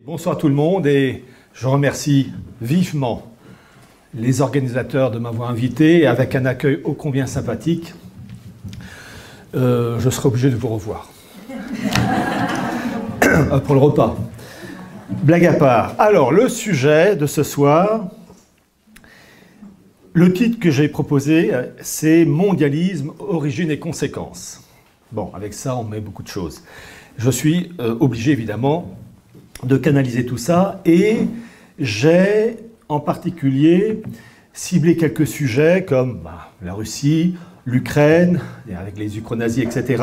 Bonsoir tout le monde et je remercie vivement les organisateurs de m'avoir invité avec un accueil ô combien sympathique. Je serai obligé de vous revoir pour le repas. Blague à part. Alors, le sujet de ce soir, le titre que j'ai proposé, c'est « Mondialisme, origine et conséquences ». Bon, avec ça, on met beaucoup de choses. Je suis obligé, évidemment, de canaliser tout ça, et j'ai en particulier ciblé quelques sujets comme la Russie, l'Ukraine, avec les ukronazis, etc.,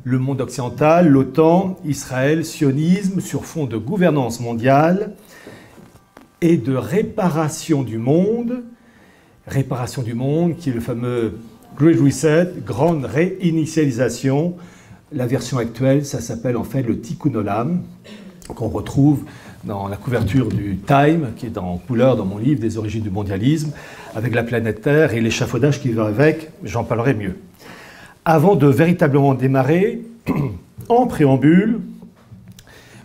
le monde occidental, l'OTAN, Israël, sionisme, sur fond de gouvernance mondiale et de réparation du monde qui est le fameux Great Reset, grande réinitialisation. La version actuelle, ça s'appelle en fait le Tikkun Olam, qu'on retrouve dans la couverture du Time, qui est en couleur dans mon livre des origines du mondialisme, avec la planète Terre et l'échafaudage qui va avec, j'en parlerai mieux. Avant de véritablement démarrer, en préambule,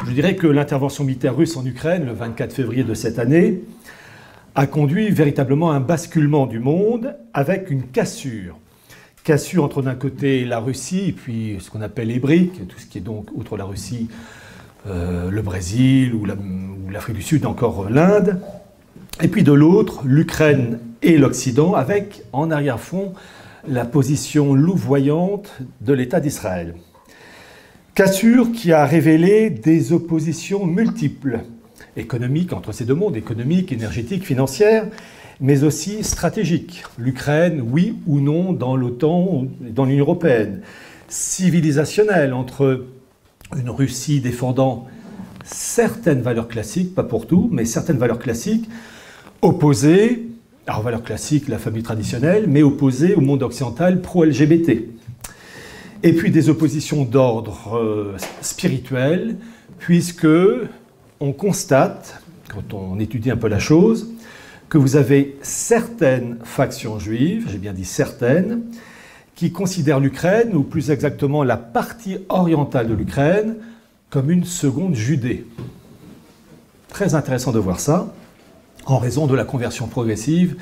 je dirais que l'intervention militaire russe en Ukraine, le 24 février de cette année, a conduit véritablement à un basculement du monde avec une cassure. Cassure entre d'un côté la Russie et puis ce qu'on appelle les BRICS, tout ce qui est donc, outre la Russie, le Brésil ou l'Afrique du Sud, encore l'Inde, et puis de l'autre, l'Ukraine et l'Occident, avec en arrière-fond la position louvoyante de l'État d'Israël. Cassure qui a révélé des oppositions multiples, économiques entre ces deux mondes, économiques, énergétiques, financières, mais aussi stratégiques. L'Ukraine, oui ou non, dans l'OTAN, dans l'Union européenne. Civilisationnelle, entre une Russie défendant certaines valeurs classiques, pas pour tout, mais certaines valeurs classiques, opposées, alors valeurs classiques, la famille traditionnelle, mais opposées au monde occidental pro-LGBT. Et puis des oppositions d'ordre spirituel, puisque on constate, quand on étudie un peu la chose, que vous avez certaines factions juives, j'ai bien dit certaines, qui considèrent l'Ukraine, ou plus exactement la partie orientale de l'Ukraine, comme une seconde Judée. Très intéressant de voir ça, en raison de la conversion progressive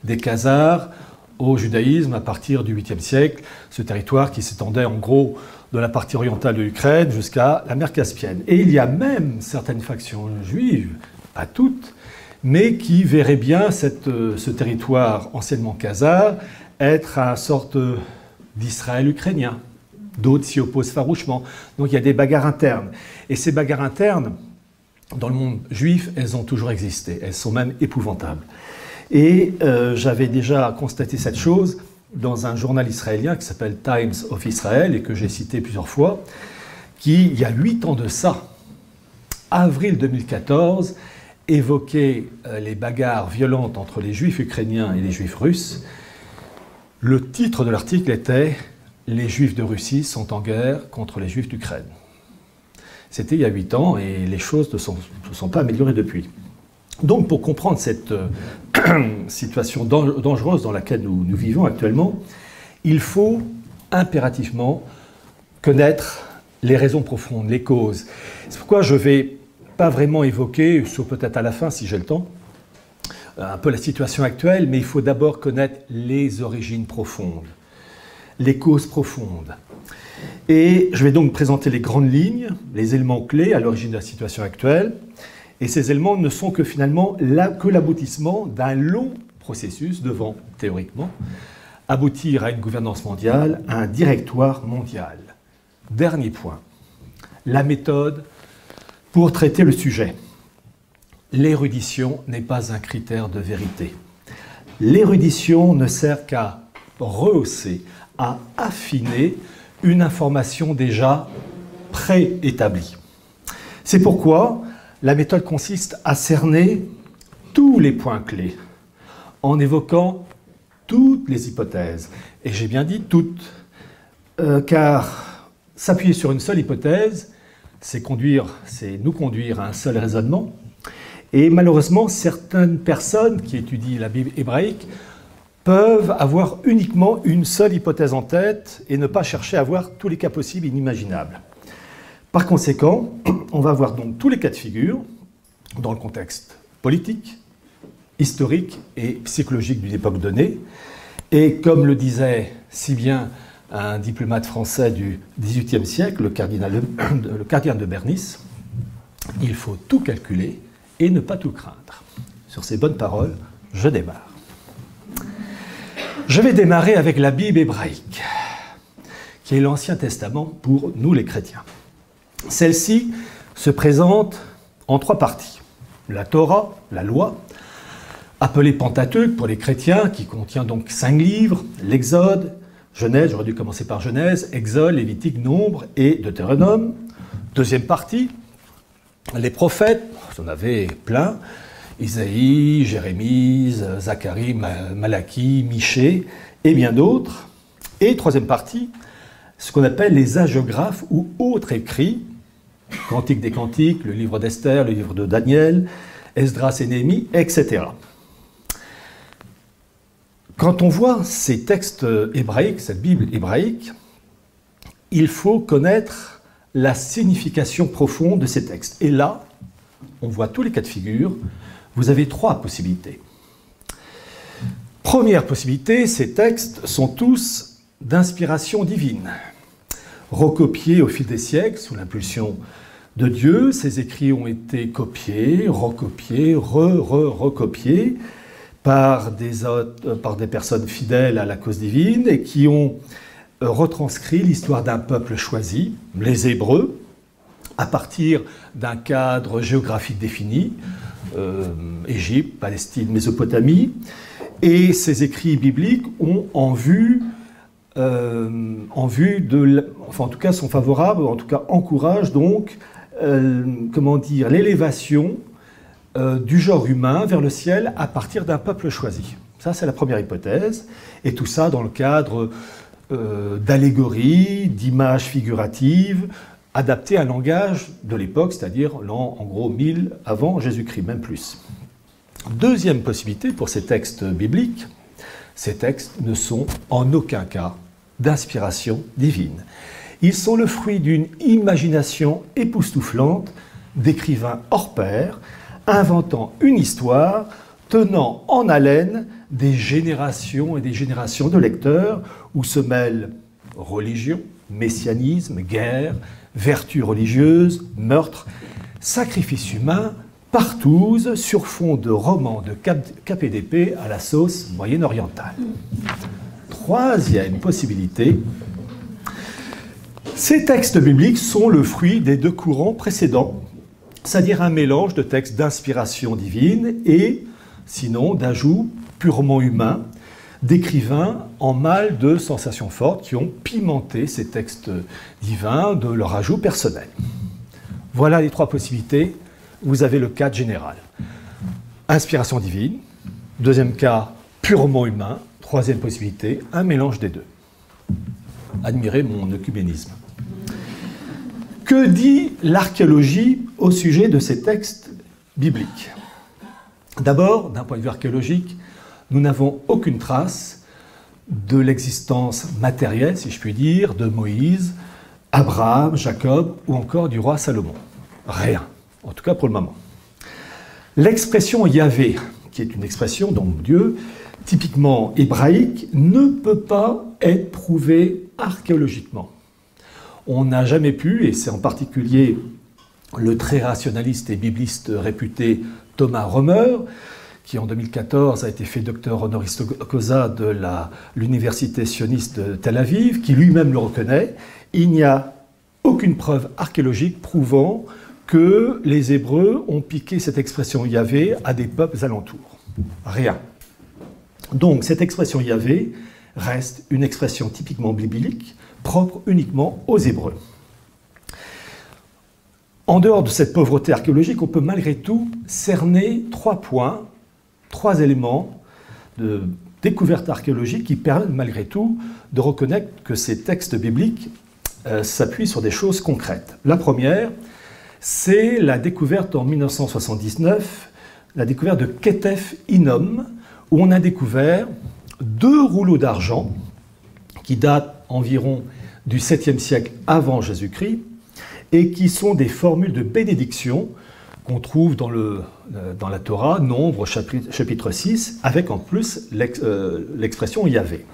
des Khazars au judaïsme à partir du 8e siècle, ce territoire qui s'étendait en gros de la partie orientale de l'Ukraine jusqu'à la mer Caspienne. Et il y a même certaines factions juives, pas toutes, mais qui verraient bien ce territoire anciennement khazar être une sorte d'Israël ukrainien. D'autres s'y opposent farouchement. Donc il y a des bagarres internes. Et ces bagarres internes, dans le monde juif, elles ont toujours existé. Elles sont même épouvantables. Et j'avais déjà constaté cette chose dans un journal israélien qui s'appelle Times of Israel et que j'ai cité plusieurs fois, qui, il y a 8 ans de ça, avril 2014, évoquait les bagarres violentes entre les juifs ukrainiens et les juifs russes. Le titre de l'article était « Les juifs de Russie sont en guerre contre les juifs d'Ukraine ». C'était il y a 8 ans et les choses ne se sont pas améliorées depuis. Donc pour comprendre cette situation dangereuse dans laquelle nous vivons actuellement, il faut impérativement connaître les raisons profondes, les causes. C'est pourquoi je ne vais pas vraiment évoquer, sauf peut-être à la fin si j'ai le temps, un peu la situation actuelle, mais il faut d'abord connaître les origines profondes, les causes profondes. Et je vais donc présenter les grandes lignes, les éléments clés à l'origine de la situation actuelle. Et ces éléments ne sont que finalement que l'aboutissement d'un long processus devant, théoriquement, aboutir à une gouvernance mondiale, à un directoire mondial. Dernier point, la méthode pour traiter le sujet. L'érudition n'est pas un critère de vérité. L'érudition ne sert qu'à rehausser, à affiner une information déjà préétablie. C'est pourquoi la méthode consiste à cerner tous les points clés en évoquant toutes les hypothèses. Et j'ai bien dit toutes, car s'appuyer sur une seule hypothèse, c'est nous conduire à un seul raisonnement. Et malheureusement, certaines personnes qui étudient la Bible hébraïque peuvent avoir uniquement une seule hypothèse en tête et ne pas chercher à voir tous les cas possibles et inimaginables. Par conséquent, on va voir donc tous les cas de figure dans le contexte politique, historique et psychologique d'une époque donnée. Et comme le disait si bien un diplomate français du XVIIIe siècle, le cardinal de Bernis, il faut tout calculer et ne pas tout craindre. Sur ces bonnes paroles, je démarre. Je vais démarrer avec la Bible hébraïque, qui est l'Ancien Testament pour nous les chrétiens. Celle-ci se présente en 3 parties. La Torah, la loi, appelée Pentateuque pour les chrétiens, qui contient donc 5 livres, l'Exode, Genèse, j'aurais dû commencer par Genèse, Exode, Lévitique, Nombre et Deutéronome. Deuxième partie, les prophètes, j'en avais plein, Isaïe, Jérémie, Zacharie, Malachie, Michée et bien d'autres. Et troisième partie, ce qu'on appelle les hagiographes ou autres écrits, Cantique des Cantiques, le livre d'Esther, le livre de Daniel, Esdras et Néhémie, etc. Quand on voit ces textes hébraïques, cette Bible hébraïque, il faut connaître la signification profonde de ces textes. Et là, on voit tous les cas de figure. Vous avez 3 possibilités. Première possibilité, ces textes sont tous d'inspiration divine. Recopiés au fil des siècles, sous l'impulsion de Dieu, ces écrits ont été copiés, recopiés, recopiés par des personnes fidèles à la cause divine et qui ont retranscrit l'histoire d'un peuple choisi, les Hébreux, à partir d'un cadre géographique défini, Égypte, Palestine, Mésopotamie, et ces écrits bibliques ont en vue enfin en tout cas sont favorables, en tout cas encouragent donc, l'élévation du genre humain vers le ciel à partir d'un peuple choisi. Ça, c'est la première hypothèse, et tout ça dans le cadre d'allégories, d'images figuratives, adaptées à un langage de l'époque, c'est-à-dire l'an, en gros, 1000 avant Jésus-Christ, même plus. Deuxième possibilité pour ces textes bibliques, ces textes ne sont en aucun cas d'inspiration divine. Ils sont le fruit d'une imagination époustouflante d'écrivains hors pair, inventant une histoire, tenant en haleine des générations et des générations de lecteurs, où se mêlent religion, messianisme, guerre, vertus religieuses, meurtres, sacrifices humains, partouze sur fond de romans de KPDP à la sauce moyenne-orientale. Troisième possibilité, ces textes bibliques sont le fruit des 2 courants précédents, c'est-à-dire un mélange de textes d'inspiration divine et, sinon, d'ajouts purement humains, d'écrivains en mal de sensations fortes qui ont pimenté ces textes divins de leur ajout personnel. Voilà les 3 possibilités. Vous avez le cadre général. Inspiration divine. Deuxième cas, purement humain. Troisième possibilité, un mélange des 2. Admirez mon œcuménisme. Que dit l'archéologie au sujet de ces textes bibliques? D'abord, d'un point de vue archéologique, nous n'avons aucune trace de l'existence matérielle, si je puis dire, de Moïse, Abraham, Jacob ou encore du roi Salomon. Rien, en tout cas pour le moment. L'expression Yahvé, qui est une expression, donc Dieu, typiquement hébraïque, ne peut pas être prouvée archéologiquement. On n'a jamais pu, et c'est en particulier le très rationaliste et bibliste réputé Thomas Romer, qui en 2014 a été fait docteur honoris causa de l'université sioniste de Tel Aviv, qui lui-même le reconnaît, il n'y a aucune preuve archéologique prouvant que les Hébreux ont piqué cette expression Yahvé à des peuples alentours. Rien. Donc cette expression Yahvé reste une expression typiquement biblique, propre uniquement aux Hébreux. En dehors de cette pauvreté archéologique, on peut malgré tout cerner 3 points, 3 éléments de découverte archéologique qui permettent malgré tout de reconnaître que ces textes bibliques s'appuient sur des choses concrètes. La première, c'est la découverte en 1979, la découverte de Ketef Hinnom, où on a découvert 2 rouleaux d'argent qui datent environ du 7e siècle avant Jésus-Christ et qui sont des formules de bénédiction qu'on trouve dans la Torah, Nombre, chapitre 6, avec en plus l'expression Yahvé.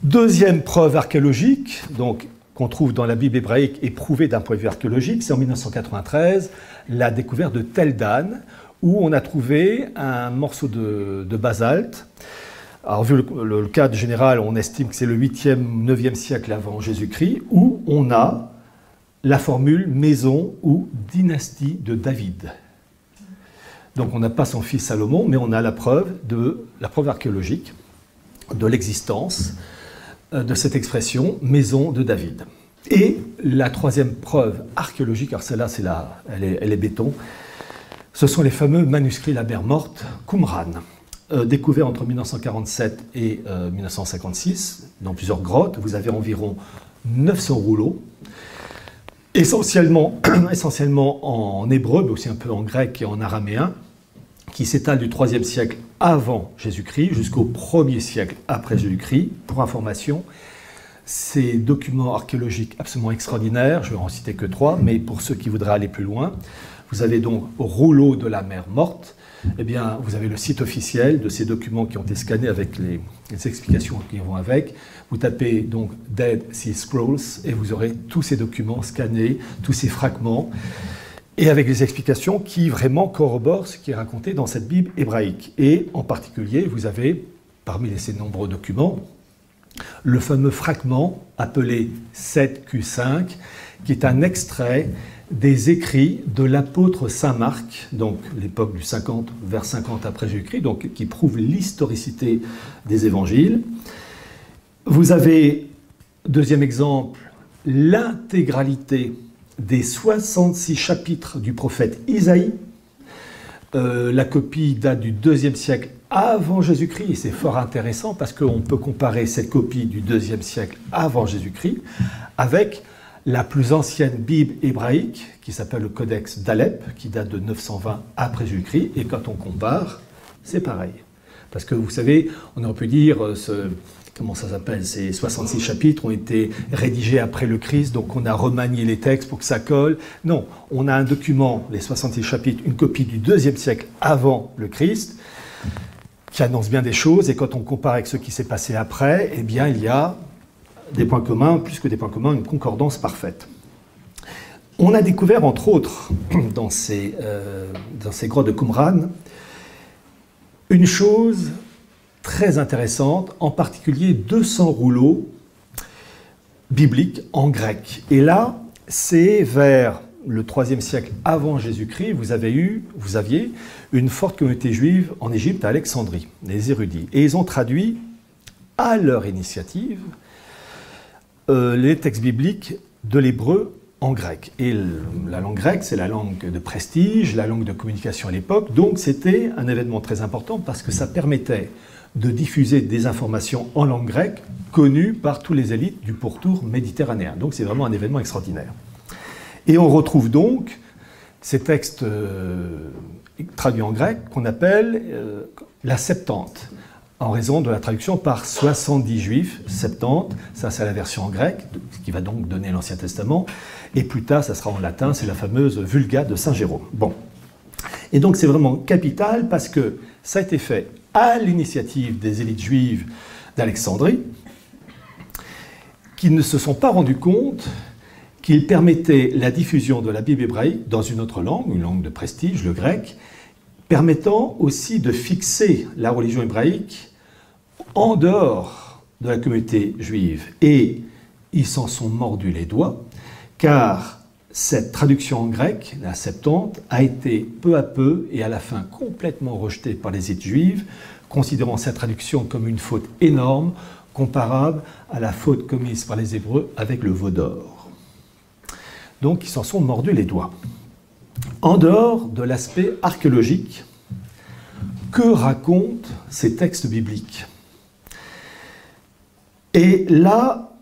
Deuxième preuve archéologique, donc qu'on trouve dans la Bible hébraïque et prouvée d'un point de vue archéologique, c'est en 1993, la découverte de Tel Dan, où on a trouvé un morceau de basalte. Alors, vu le cadre général, on estime que c'est le 8e, 9e siècle avant Jésus-Christ, où on a la formule maison ou dynastie de David. Donc, on n'a pas son fils Salomon, mais on a la preuve archéologique de l'existence de cette expression maison de David. Et la troisième preuve archéologique, alors celle-là, elle est béton, ce sont les fameux manuscrits La Mer Morte, Qumran, découverts entre 1947 et 1956 dans plusieurs grottes. Vous avez environ 900 rouleaux, essentiellement en hébreu, mais aussi un peu en grec et en araméen, qui s'étalent du IIIe siècle avant Jésus-Christ jusqu'au 1er siècle après Jésus-Christ. Pour information, ces documents archéologiques absolument extraordinaires, je ne vais en citer que 3, mais pour ceux qui voudraient aller plus loin, vous avez donc rouleau de la Mer Morte. Eh bien, vous avez le site officiel de ces documents qui ont été scannés avec les explications qui vont avec. Vous tapez donc Dead Sea Scrolls et vous aurez tous ces documents scannés, tous ces fragments, et avec les explications qui vraiment corroborent ce qui est raconté dans cette Bible hébraïque. Et en particulier, vous avez, parmi ces nombreux documents, le fameux fragment appelé 7Q5, qui est un extrait des écrits de l'apôtre Saint Marc, donc l'époque du 50 vers 50 après Jésus-Christ, donc qui prouve l'historicité des évangiles. Vous avez, deuxième exemple, l'intégralité des 66 chapitres du prophète Isaïe. La copie date du IIe siècle avant Jésus-Christ, et c'est fort intéressant parce qu'on peut comparer cette copie du IIe siècle avant Jésus-Christ avec la plus ancienne Bible hébraïque, qui s'appelle le Codex d'Alep, qui date de 920 après Jésus-Christ, et quand on compare, c'est pareil. Parce que vous savez, on aurait pu dire, comment ça s'appelle, ces 66 chapitres ont été rédigés après le Christ, donc on a remanié les textes pour que ça colle. Non, on a un document, les 66 chapitres, une copie du IIe siècle avant le Christ, qui annonce bien des choses, et quand on compare avec ce qui s'est passé après, eh bien, il y a des points communs, plus que des points communs, une concordance parfaite. On a découvert, entre autres, dans ces grottes de Qumran, une chose très intéressante, en particulier 200 rouleaux bibliques en grec. Et là, c'est vers le IIIe siècle avant Jésus-Christ, vous aviez une forte communauté juive en Égypte, à Alexandrie, les érudits. Et ils ont traduit, à leur initiative, les textes bibliques de l'hébreu en grec. Et la langue grecque, c'est la langue de prestige, la langue de communication à l'époque, donc c'était un événement très important parce que ça permettait de diffuser des informations en langue grecque connues par tous les élites du pourtour méditerranéen. Donc c'est vraiment un événement extraordinaire. Et on retrouve donc ces textes traduits en grec qu'on appelle la Septante, en raison de la traduction par 70 juifs, 70, ça c'est la version en grec, qui va donc donner l'Ancien Testament, et plus tard ça sera en latin, c'est la fameuse Vulgate de Saint Jérôme. Bon. Et donc c'est vraiment capital parce que ça a été fait à l'initiative des élites juives d'Alexandrie, qui ne se sont pas rendus compte qu'il permettait la diffusion de la Bible hébraïque dans une autre langue, une langue de prestige, le grec, permettant aussi de fixer la religion hébraïque en dehors de la communauté juive. Et ils s'en sont mordus les doigts, car cette traduction en grec, la Septante, a été peu à peu et à la fin complètement rejetée par les élites juives, considérant cette traduction comme une faute énorme, comparable à la faute commise par les Hébreux avec le veau d'or. Donc ils s'en sont mordus les doigts. En dehors de l'aspect archéologique, que racontent ces textes bibliques? Et là,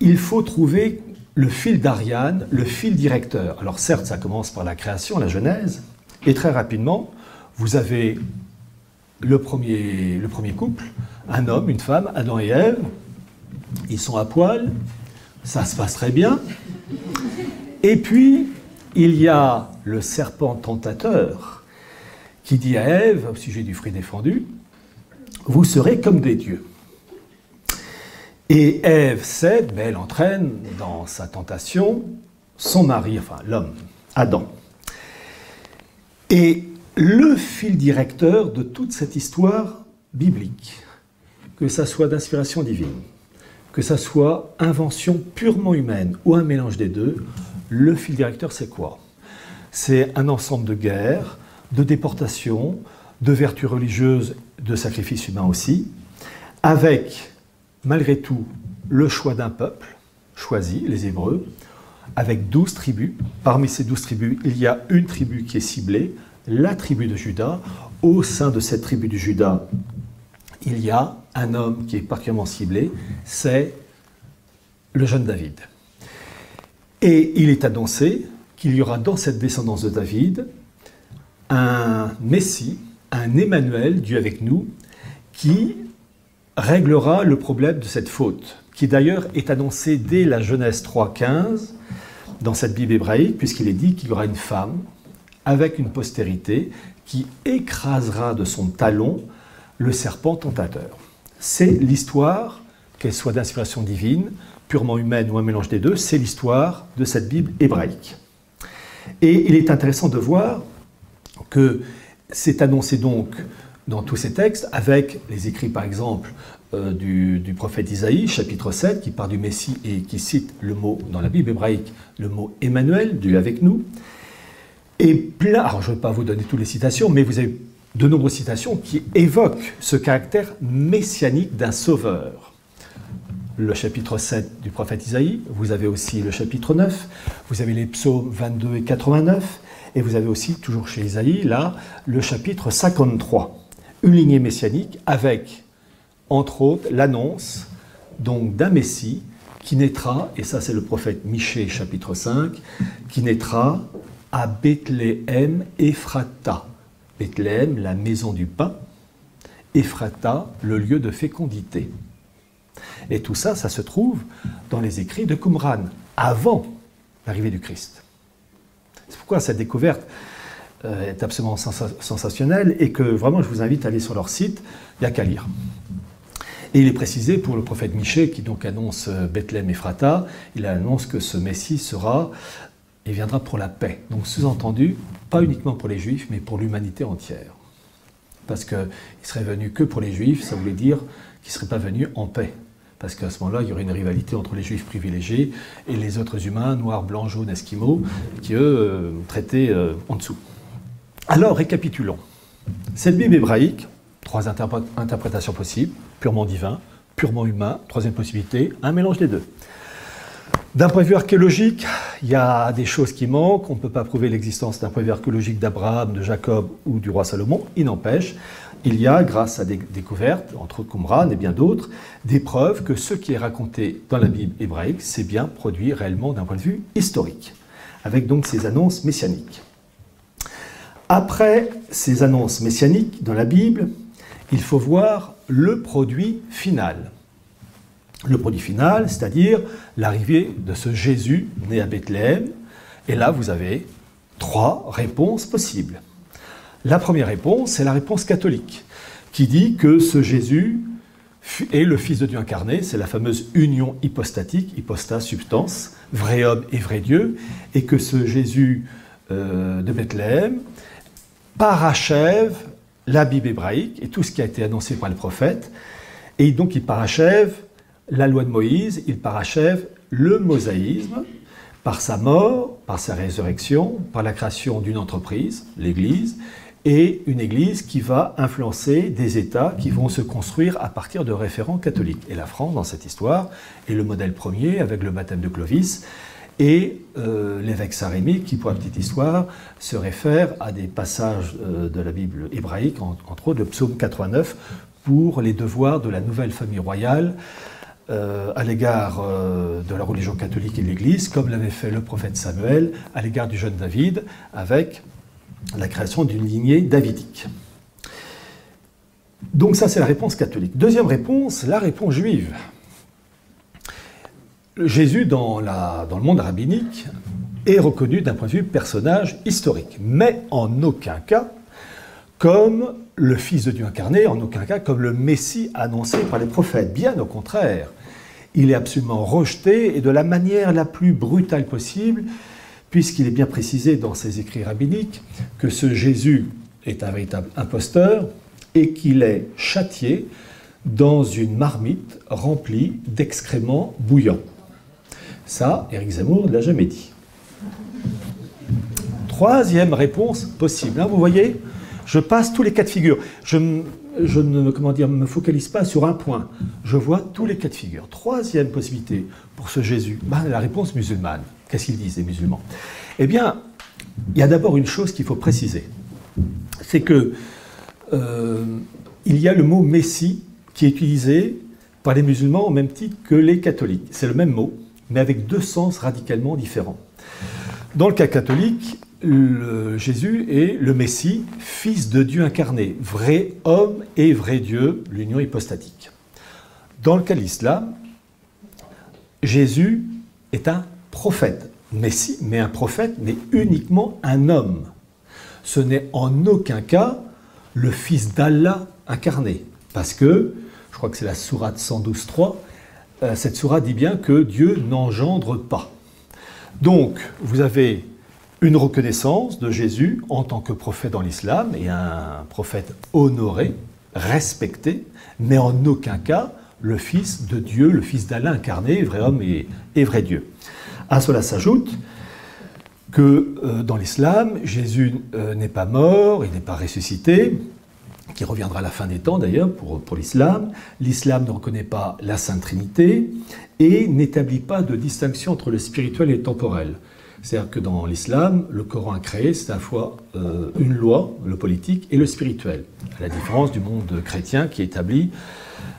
il faut trouver le fil d'Ariane, le fil directeur. Alors certes, ça commence par la création, la Genèse, et très rapidement, vous avez le premier couple, un homme, une femme, Adam et Ève, ils sont à poil, ça se passe très bien. Et puis, il y a le serpent tentateur qui dit à Ève, au sujet du fruit défendu, « Vous serez comme des dieux ». Et Ève cède, mais elle entraîne dans sa tentation son mari, enfin l'homme, Adam. Et le fil directeur de toute cette histoire biblique, que ça soit d'inspiration divine, que ça soit invention purement humaine ou un mélange des deux, le fil directeur c'est quoi? C'est un ensemble de guerres, de déportations, de vertus religieuses, de sacrifices humains aussi, avec, malgré tout, le choix d'un peuple choisi, les Hébreux, avec 12 tribus. Parmi ces 12 tribus, il y a une tribu qui est ciblée, la tribu de Juda. Au sein de cette tribu de Juda, il y a un homme qui est particulièrement ciblé, c'est le jeune David. Et il est annoncé qu'il y aura dans cette descendance de David un Messie, un Emmanuel, Dieu avec nous, qui réglera le problème de cette faute, qui d'ailleurs est annoncé dès la Genèse 3,15 dans cette Bible hébraïque, puisqu'il est dit qu'il y aura une femme avec une postérité qui écrasera de son talon le serpent tentateur. C'est l'histoire, qu'elle soit d'inspiration divine, purement humaine ou un mélange des deux, c'est l'histoire de cette Bible hébraïque. Et il est intéressant de voir que c'est annoncé donc dans tous ces textes, avec les écrits par exemple du prophète Isaïe, chapitre 7, qui part du Messie et qui cite le mot, dans la Bible hébraïque, le mot Emmanuel, Dieu avec nous. Et plein, alors je ne vais pas vous donner toutes les citations, mais vous avez de nombreuses citations qui évoquent ce caractère messianique d'un sauveur. Le chapitre 7 du prophète Isaïe, vous avez aussi le chapitre 9, vous avez les psaumes 22 et 89, et vous avez aussi, toujours chez Isaïe, là, le chapitre 53. Une lignée messianique avec, entre autres, l'annonce donc d'un Messie qui naîtra, et ça c'est le prophète Michée, chapitre 5, qui naîtra à Bethléem Ephrata. Bethléem, la maison du pain, Ephrata, le lieu de fécondité. Et tout ça, ça se trouve dans les écrits de Qumran, avant l'arrivée du Christ. C'est pourquoi cette découverte est absolument sensationnelle et que vraiment je vous invite à aller sur leur site, il n'y a qu'à lire. Et il est précisé pour le prophète Michée, qui donc annonce Bethléem Ephrata, il annonce que ce Messie sera et viendra pour la paix. Donc sous-entendu, pas uniquement pour les Juifs, mais pour l'humanité entière. Parce qu'il serait venu que pour les Juifs, ça voulait dire qu'il ne serait pas venu en paix. Parce qu'à ce moment-là, il y aurait une rivalité entre les Juifs privilégiés et les autres humains, noirs, blancs, jaunes, esquimaux, qui eux traitaient en dessous. Alors, récapitulons. Cette Bible hébraïque, trois interprétations possibles, purement divin, purement humain, troisième possibilité, un mélange des deux. D'un point de vue archéologique, il y a des choses qui manquent. On ne peut pas prouver l'existence d'un point de vue archéologique d'Abraham, de Jacob ou du roi Salomon. Il n'empêche, il y a, grâce à des découvertes, entre Qumran et bien d'autres, des preuves que ce qui est raconté dans la Bible hébraïque s'est bien produit réellement d'un point de vue historique, avec donc ces annonces messianiques. Après ces annonces messianiques dans la Bible, il faut voir le produit final. Le produit final, c'est-à-dire l'arrivée de ce Jésus né à Bethléem. Et là, vous avez trois réponses possibles. La première réponse, c'est la réponse catholique, qui dit que ce Jésus est le Fils de Dieu incarné, c'est la fameuse union hypostatique, hypostas, substance, vrai homme et vrai Dieu, et que ce Jésus de Bethléem parachève la Bible hébraïque et tout ce qui a été annoncé par le prophète, et donc il parachève la loi de Moïse, il parachève le mosaïsme par sa mort, par sa résurrection, par la création d'une entreprise, l'Église, et une Église qui va influencer des États qui vont se construire à partir de référents catholiques. Et la France, dans cette histoire, est le modèle premier avec le baptême de Clovis, et l'évêque Saint-Rémy, qui, pour la petite histoire, se réfère à des passages de la Bible hébraïque, entre autres le psaume 89, pour les devoirs de la nouvelle famille royale, à l'égard de la religion catholique et de l'Église, comme l'avait fait le prophète Samuel à l'égard du jeune David, avec la création d'une lignée davidique. Donc ça, c'est la réponse catholique. Deuxième réponse, la réponse juive. Jésus, dans le monde rabbinique, est reconnu d'un point de vue personnage historique, mais en aucun cas comme le Fils de Dieu incarné, en aucun cas comme le Messie annoncé par les prophètes. Bien au contraire, il est absolument rejeté et de la manière la plus brutale possible, puisqu'il est bien précisé dans ses écrits rabbiniques que ce Jésus est un véritable imposteur et qu'il est châtié dans une marmite remplie d'excréments bouillants. Ça, Éric Zemmour ne l'a jamais dit. Troisième réponse possible. Hein, vous voyez, je passe tous les cas de figure. Je ne me focalise pas sur un point. Je vois tous les cas de figure. Troisième possibilité pour ce Jésus, la réponse musulmane. Qu'est-ce qu'ils disent, les musulmans? Eh bien, il y a d'abord une chose qu'il faut préciser. C'est que il y a le mot Messie qui est utilisé par les musulmans au même titre que les catholiques. C'est le même mot, mais avec deux sens radicalement différents. Dans le cas catholique, Jésus est le Messie, fils de Dieu incarné, vrai homme et vrai Dieu, l'union hypostatique. Dans le cas de l'islam, Jésus est un prophète, Messie, mais un prophète, mais uniquement un homme. Ce n'est en aucun cas le fils d'Allah incarné, parce que, je crois que c'est la sourate 112.3, cette sourate dit bien que Dieu n'engendre pas. Donc, vous avez une reconnaissance de Jésus en tant que prophète dans l'islam, et un prophète honoré, respecté, mais en aucun cas le fils de Dieu, le fils d'Allah incarné, vrai homme et vrai Dieu. À cela s'ajoute que dans l'islam, Jésus n'est pas mort, il n'est pas ressuscité, qui reviendra à la fin des temps d'ailleurs pour l'islam. L'islam ne reconnaît pas la Sainte Trinité et n'établit pas de distinction entre le spirituel et le temporel. C'est-à-dire que dans l'islam, le Coran a créé, c'est à la fois une loi, le politique, et le spirituel, à la différence du monde chrétien qui établit,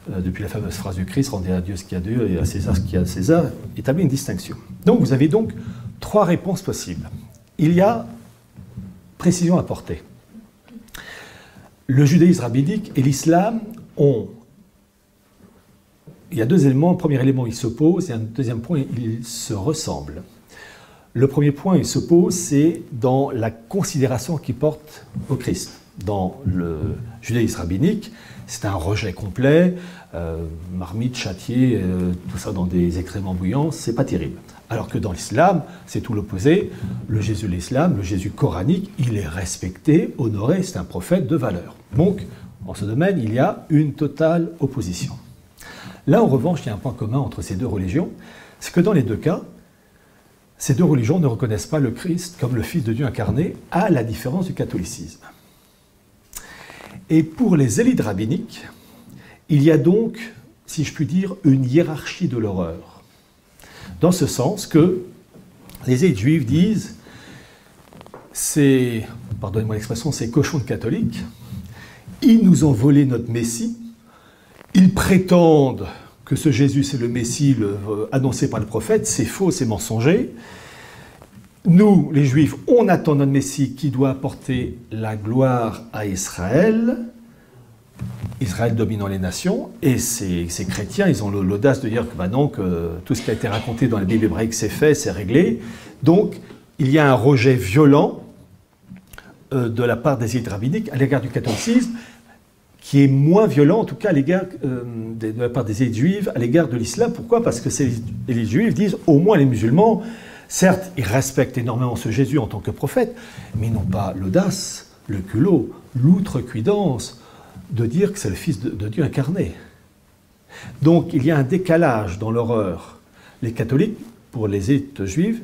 depuis la fameuse phrase du Christ, « Rendez à Dieu ce qu'il y a de Dieu et à César ce qu'il y a de César », établit une distinction. Donc vous avez donc trois réponses possibles. Il y a précision à apporter. Le judaïsme rabbinique et l'islam ont... Il y a deux éléments. Le premier élément, ils s'opposent, et un deuxième point, ils se ressemblent. Le premier point, ils s'opposent, c'est dans la considération qu'ils portent au Christ. Dans le judaïsme rabbinique, c'est un rejet complet, marmite, châtier, tout ça dans des excréments bouillants, c'est pas terrible. Alors que dans l'islam, c'est tout l'opposé. Le Jésus de l'islam, le Jésus coranique, il est respecté, honoré, c'est un prophète de valeur. Donc, en ce domaine, il y a une totale opposition. Là, en revanche, il y a un point commun entre ces deux religions, c'est que dans les deux cas, ces deux religions ne reconnaissent pas le Christ comme le Fils de Dieu incarné, à la différence du catholicisme. Et pour les élites rabbiniques, il y a donc, si je puis dire, une hiérarchie de l'horreur. Dans ce sens que les élites juives disent, pardonnez-moi l'expression, ces cochons de catholiques, ils nous ont volé notre Messie, ils prétendent que ce Jésus c'est le Messie annoncé par le prophète, c'est faux, c'est mensonger. Nous, les Juifs, on attend notre Messie qui doit apporter la gloire à Israël, Israël dominant les nations, et ces chrétiens, ils ont l'audace de dire que, non, que tout ce qui a été raconté dans la Bible hébraïque, c'est fait, c'est réglé. Donc, il y a un rejet violent de la part des élites rabbiniques à l'égard du catholicisme, qui est moins violent, en tout cas, à l'égard de la part des élites juives, à l'égard de l'islam. Pourquoi? Parce que ces élites juives disent, au moins les musulmans, certes, ils respectent énormément ce Jésus en tant que prophète, mais ils n'ont pas l'audace, le culot, l'outrecuidance de dire que c'est le Fils de Dieu incarné. Donc, il y a un décalage dans l'horreur. Les catholiques, pour les élites juives,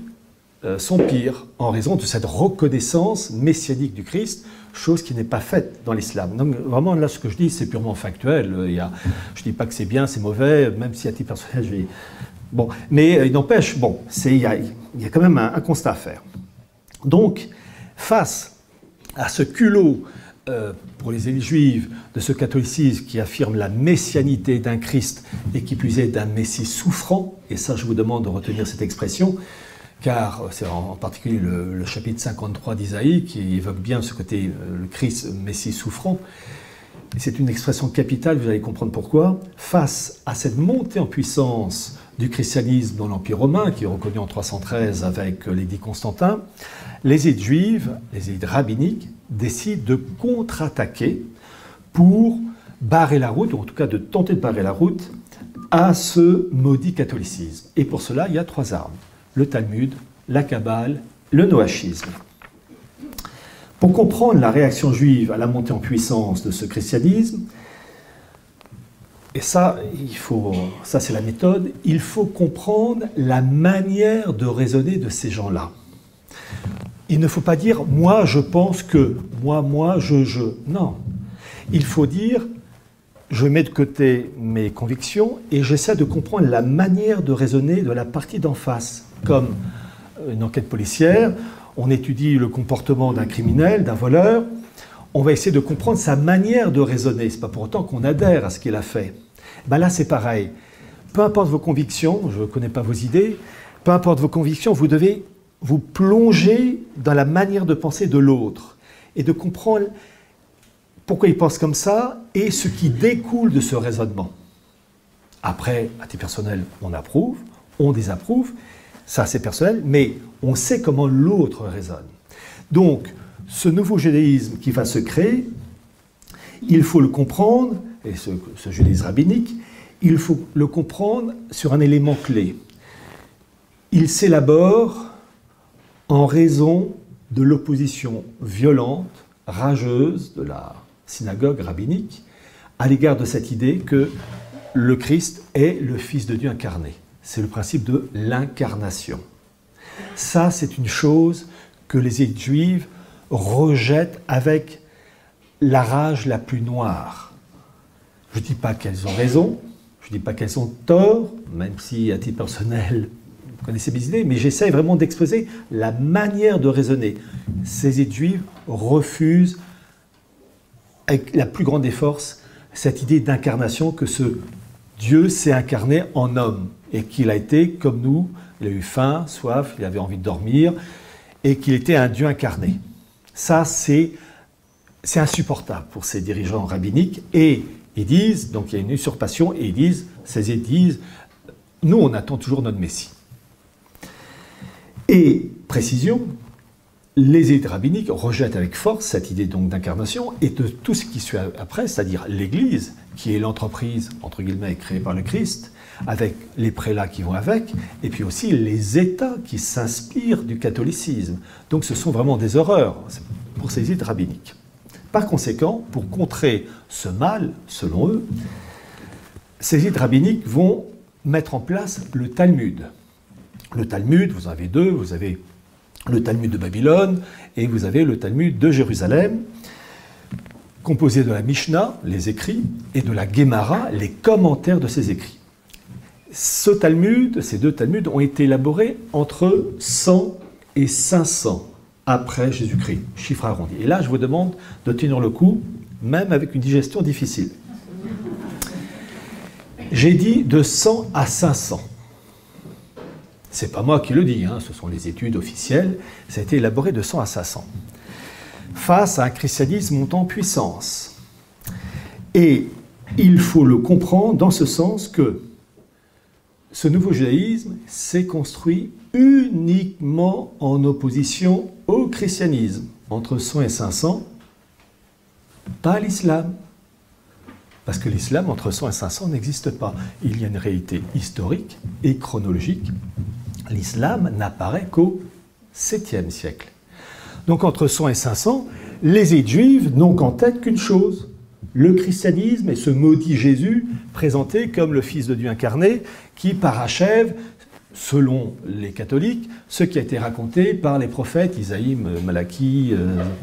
sont pires en raison de cette reconnaissance messianique du Christ, chose qui n'est pas faite dans l'islam. Donc vraiment, là, ce que je dis, c'est purement factuel. Je ne dis pas que c'est bien, c'est mauvais, même si à titre personnel, Bon, mais il n'empêche, il y a quand même un constat à faire. Donc, face à ce culot pour les élites juives de ce catholicisme qui affirme la messianité d'un Christ et qui plus est d'un Messie souffrant, et ça, je vous demande de retenir cette expression, car c'est en particulier le chapitre 53 d'Isaïe qui évoque bien ce côté, le Christ Messie souffrant. c'est une expression capitale, vous allez comprendre pourquoi, face à cette montée en puissance du christianisme dans l'Empire romain, qui est reconnu en 313 avec l'édit Constantin, les élites juives, les élites rabbiniques, décident de contre-attaquer pour barrer la route, ou en tout cas de tenter de barrer la route, à ce maudit catholicisme. Et pour cela, il y a 3 armes, le Talmud, la Kabbale, le noachisme. Pour comprendre la réaction juive à la montée en puissance de ce christianisme, et ça c'est la méthode, il faut comprendre la manière de raisonner de ces gens-là. Il ne faut pas dire « moi, je pense que »,« moi, je ». Non. Il faut dire « je mets de côté mes convictions et j'essaie de comprendre la manière de raisonner de la partie d'en face. » Comme une enquête policière, on étudie le comportement d'un criminel, d'un voleur, on va essayer de comprendre sa manière de raisonner. Ce n'est pas pour autant qu'on adhère à ce qu'il a fait. Ben là, c'est pareil. Peu importe vos convictions, je ne connais pas vos idées, peu importe vos convictions, vous devez vous plonger dans la manière de penser de l'autre et de comprendre pourquoi il pense comme ça et ce qui découle de ce raisonnement. Après, à titre personnel, on approuve, on désapprouve, ça c'est personnel, mais on sait comment l'autre raisonne. Donc, ce nouveau judaïsme qui va se créer, il faut le comprendre, et ce judaïsme rabbinique, il faut le comprendre sur un élément clé. Il s'élabore en raison de l'opposition violente, rageuse de la synagogue rabbinique à l'égard de cette idée que le Christ est le Fils de Dieu incarné. C'est le principe de l'incarnation. Ça, c'est une chose que les élites juives rejettent avec la rage la plus noire. Je ne dis pas qu'elles ont raison, je ne dis pas qu'elles ont tort, même si à titre personnel, vous connaissez mes idées, mais j'essaie vraiment d'exposer la manière de raisonner. Ces élites juives refusent avec la plus grande des forces cette idée d'incarnation, que ce Dieu s'est incarné en homme et qu'il a été comme nous, il a eu faim, soif, il avait envie de dormir et qu'il était un Dieu incarné. Ça, c'est insupportable pour ces dirigeants rabbiniques et ils disent, donc il y a une usurpation et ils disent, ces élites disent, nous on attend toujours notre Messie. Et précision, les élites rabbiniques rejettent avec force cette idée donc d'incarnation et de tout ce qui suit après, c'est-à-dire l'Église, qui est l'entreprise, entre guillemets, créée par le Christ, avec les prélats qui vont avec, et puis aussi les États qui s'inspirent du catholicisme. Donc ce sont vraiment des horreurs pour ces élites rabbiniques. Par conséquent, pour contrer ce mal, selon eux, ces élites rabbiniques vont mettre en place le Talmud. Le Talmud, vous en avez 2, vous avez le Talmud de Babylone et vous avez le Talmud de Jérusalem, composé de la Mishnah, les écrits, et de la Gemara, les commentaires de ces écrits. Ce Talmud, ces 2 Talmuds ont été élaborés entre 100 et 500 après Jésus-Christ, chiffre arrondi. Et là, je vous demande de tenir le coup, même avec une digestion difficile. J'ai dit de 100 à 500. C'est pas moi qui le dis, hein, ce sont les études officielles. Ça a été élaboré de 100 à 500. Face à un christianisme montant en puissance. Et il faut le comprendre dans ce sens que ce nouveau judaïsme s'est construit uniquement en opposition au christianisme, entre 100 et 500, pas l'islam. Parce que l'islam, entre 100 et 500, n'existe pas. Il y a une réalité historique et chronologique. L'islam n'apparaît qu'au 7e siècle. Donc entre 100 et 500, les élites juives n'ont qu'en tête qu'une chose, le christianisme et ce maudit Jésus présenté comme le Fils de Dieu incarné qui parachève, selon les catholiques, ce qui a été raconté par les prophètes Isaïe, Malachie,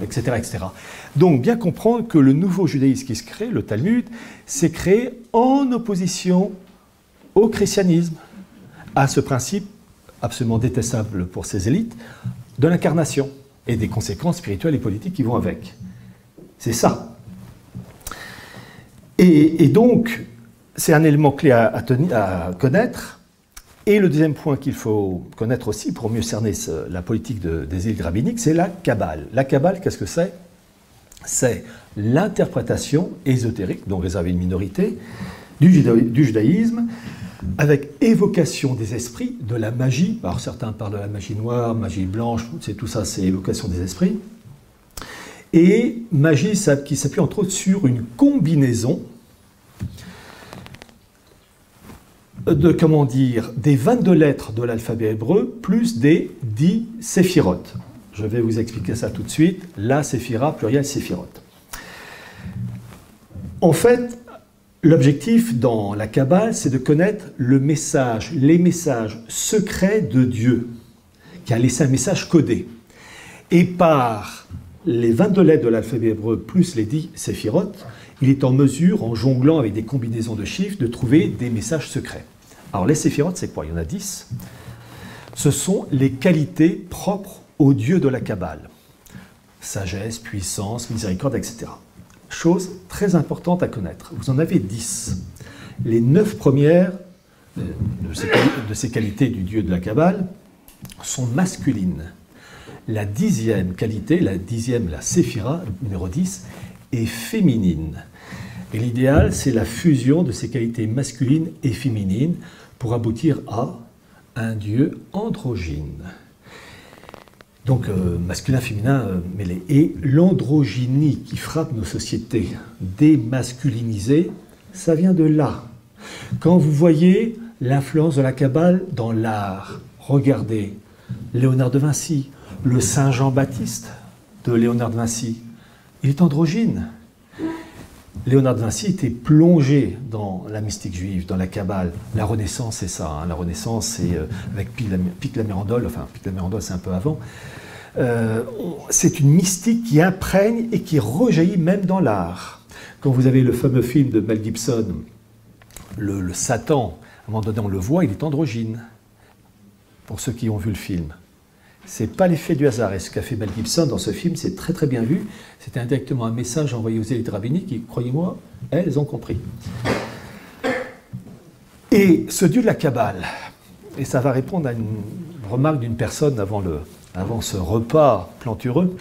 etc., etc. Donc bien comprendre que le nouveau judaïsme qui se crée, le Talmud, s'est créé en opposition au christianisme, à ce principe absolument détestable pour ces élites, de l'incarnation et des conséquences spirituelles et politiques qui vont avec. C'est ça. Et donc, c'est un élément clé à connaître. Et le deuxième point qu'il faut connaître aussi pour mieux cerner la politique des élites rabbiniques, c'est la Kabbale. La Kabbale, qu'est-ce que c'est? c'est l'interprétation ésotérique, donc réservée à une minorité, du judaïsme, avec évocation des esprits, de la magie. Alors certains parlent de la magie noire, magie blanche, tout ça c'est évocation des esprits. Et magie qui s'appuie entre autres sur une combinaison de, comment dire, des 22 lettres de l'alphabet hébreu plus des 10 séphirotes. Je vais vous expliquer ça tout de suite. La séphira, pluriel séphirote. En fait, l'objectif dans la Kabbale, c'est de connaître le message, les messages secrets de Dieu, qui a laissé un message codé. Et par les 22 lettres de l'alphabet hébreu plus les 10 séphirotes, il est en mesure, en jonglant avec des combinaisons de chiffres, de trouver des messages secrets. Alors les séphirotes, c'est quoi? Il y en a 10. Ce sont les qualités propres au Dieu de la Kabbale. Sagesse, puissance, miséricorde, etc. Chose très importante à connaître. Vous en avez 10. Les 9 premières de ces qualités du Dieu de la Kabbale sont masculines. La 10e qualité, la séphira, numéro 10, est féminine. Et l'idéal, c'est la fusion de ces qualités masculines et féminines pour aboutir à un Dieu androgyne. Donc masculin, féminin mêlé. Et l'androgynie qui frappe nos sociétés, démasculinisées, ça vient de là. Quand vous voyez l'influence de la Kabbale dans l'art, regardez Léonard de Vinci, le Saint Jean-Baptiste de Léonard de Vinci, il est androgyne. Léonard de Vinci était plongé dans la mystique juive, dans la Kabbale. La Renaissance, c'est ça. Hein. La Renaissance, c'est avec Pic la Mirandole, enfin Pic la Mirandole, c'est un peu avant. C'est une mystique qui imprègne et qui rejaillit même dans l'art. Quand vous avez le fameux film de Mel Gibson, le Satan, à un moment donné, on le voit, il est androgyne. Pour ceux qui ont vu le film. C'est pas l'effet du hasard. Et ce qu'a fait Mel Gibson dans ce film, c'est très très bien vu. C'était indirectement un message envoyé aux élites rabbiniques et, croyez-moi, elles ont compris. Et ce Dieu de la Kabbale, et ça va répondre à une remarque d'une personne avant ce repas plantureux,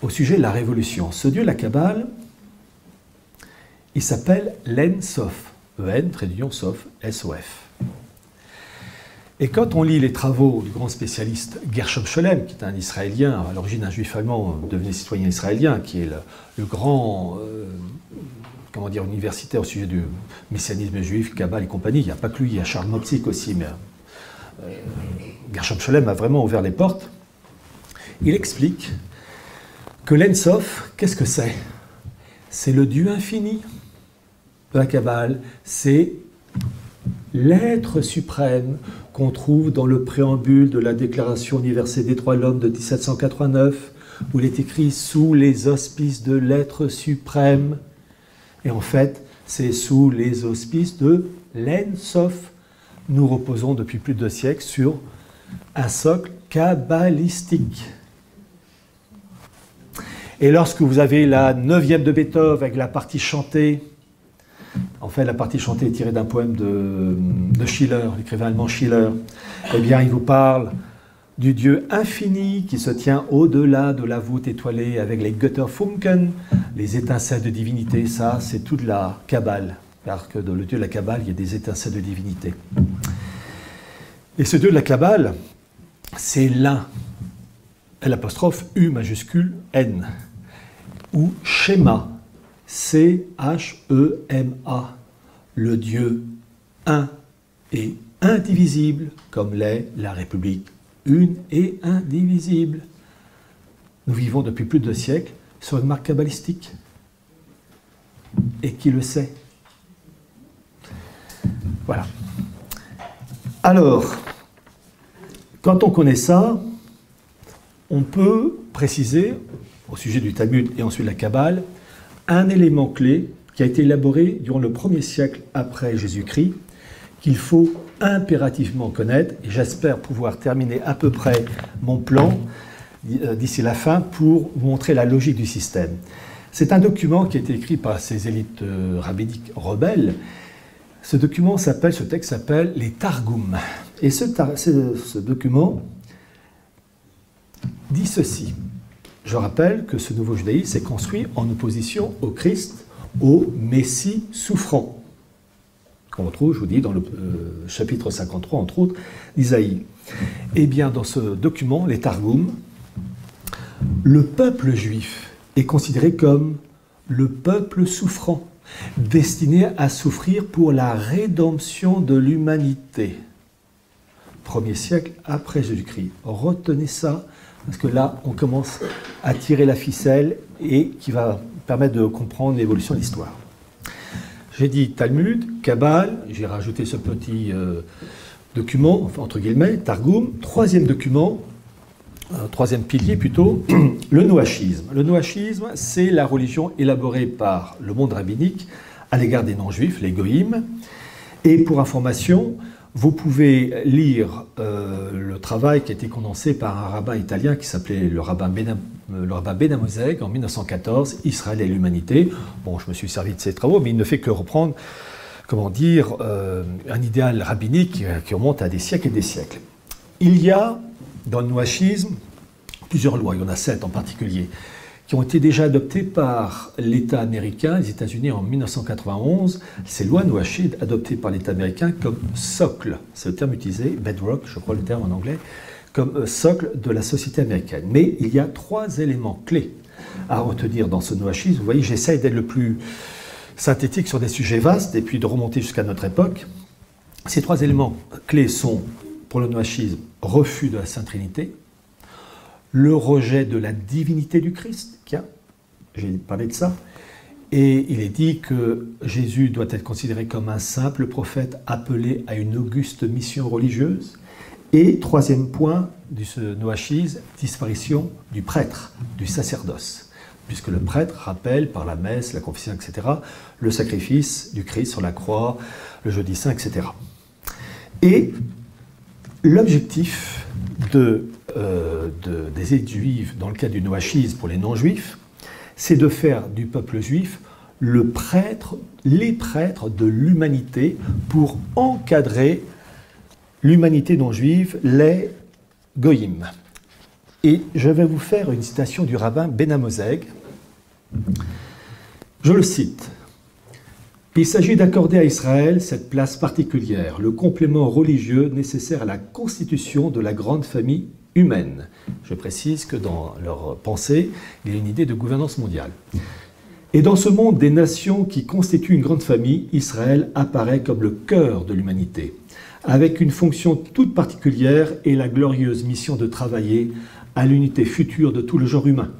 au sujet de la révolution. Ce Dieu de la Kabbale, il s'appelle l'En Sof. E-N, trait d'union, Sof, S-O-F. Et quand on lit les travaux du grand spécialiste Gershom Scholem, qui est un Israélien, à l'origine un juif allemand devenu citoyen israélien, qui est le grand universitaire au sujet du messianisme juif, Kabbale et compagnie, il n'y a pas que lui, il y a Charles Mopsik aussi, mais Gershom Scholem a vraiment ouvert les portes. Il explique que l'En Sof, qu'est-ce que c'est? C'est le Dieu infini de la Kabbale, c'est l'être suprême qu'on trouve dans le préambule de la Déclaration universelle des droits de l'homme de 1789, où il est écrit « sous les auspices de l'être suprême ». Et en fait, c'est sous les auspices de l'En Sof. Nous reposons depuis plus de 2 siècles sur un socle kabbalistique. Et lorsque vous avez la 9e de Beethoven avec la partie chantée, en fait, la partie chantée est tirée d'un poème de Schiller, l'écrivain allemand Schiller. Eh bien, il vous parle du Dieu infini qui se tient au-delà de la voûte étoilée avec les Götterfunken, les étincelles de divinité. Ça, c'est toute la Kabbale, parce que dans le Dieu de la Kabbale, il y a des étincelles de divinité. Et ce Dieu de la Kabbale, c'est l'un, l'apostrophe U majuscule N, ou Shema. C-H-E-M-A, le Dieu un et indivisible, comme l'est la République une et indivisible. Nous vivons depuis plus de 2 siècles sur une marque kabbalistique. Et qui le sait? Voilà. Alors, quand on connaît ça, on peut préciser, au sujet du Talmud et ensuite de la Kabbale, un élément clé qui a été élaboré durant le 1er siècle après Jésus-Christ, qu'il faut impérativement connaître, et j'espère pouvoir terminer à peu près mon plan d'ici la fin pour vous montrer la logique du système. C'est un document qui a été écrit par ces élites rabbiniques rebelles. Ce texte s'appelle les Targum. Et ce document dit ceci. je rappelle que ce nouveau judaïsme s'est construit en opposition au Christ, au Messie souffrant, qu'on retrouve, je vous dis, dans le chapitre 53, entre autres, d'Isaïe. Eh bien, dans ce document, les Targums, le peuple juif est considéré comme le peuple souffrant, destiné à souffrir pour la rédemption de l'humanité. 1er siècle après Jésus-Christ. Retenez ça, parce que là, on commence à tirer la ficelle et qui va permettre de comprendre l'évolution de l'histoire. J'ai dit Talmud, Kabbale, j'ai rajouté ce petit document, entre guillemets, Targum. Troisième document, troisième pilier plutôt, le noachisme. Le noachisme, c'est la religion élaborée par le monde rabbinique à l'égard des non-juifs, les goïms. Et pour information, vous pouvez lire le travail qui a été condensé par un rabbin italien qui s'appelait le rabbin Ben Amozeg en 1914, Israël et l'humanité. Bon, je me suis servi de ses travaux, mais il ne fait que reprendre, comment dire, un idéal rabbinique qui remonte à des siècles et des siècles. Il y a, dans le noachisme, plusieurs lois, il y en a 7 en particulier, qui ont été déjà adoptées par l'État américain, les États-Unis en 1991. Ces lois noachides adoptées par l'État américain comme socle, c'est le terme utilisé, bedrock, je crois le terme en anglais, comme socle de la société américaine. Mais il y a 3 éléments clés à retenir dans ce noachisme. Vous voyez, j'essaie d'être le plus synthétique sur des sujets vastes et puis de remonter jusqu'à notre époque. Ces 3 éléments clés sont, pour le noachisme, refus de la Sainte Trinité, le rejet de la divinité du Christ, j'ai parlé de ça, et il est dit que Jésus doit être considéré comme un simple prophète appelé à une auguste mission religieuse. Et troisième point de ce noachisme, disparition du prêtre, du sacerdoce, puisque le prêtre rappelle par la messe, la confession, etc., le sacrifice du Christ sur la croix, le jeudi saint, etc. Et l'objectif des élites juives dans le cas du noachisme pour les non-juifs, c'est de faire du peuple juif les prêtres de l'humanité pour encadrer l'humanité non-juive, les goïm. Et je vais vous faire une citation du rabbin Ben Amozeg. Je le cite. « Il s'agit d'accorder à Israël cette place particulière, le complément religieux nécessaire à la constitution de la grande famille humaine. » Je précise que dans leur pensée, il y a une idée de gouvernance mondiale. Et dans ce monde des nations qui constituent une grande famille, Israël apparaît comme le cœur de l'humanité, avec une fonction toute particulière et la glorieuse mission de travailler à l'unité future de tout le genre humain.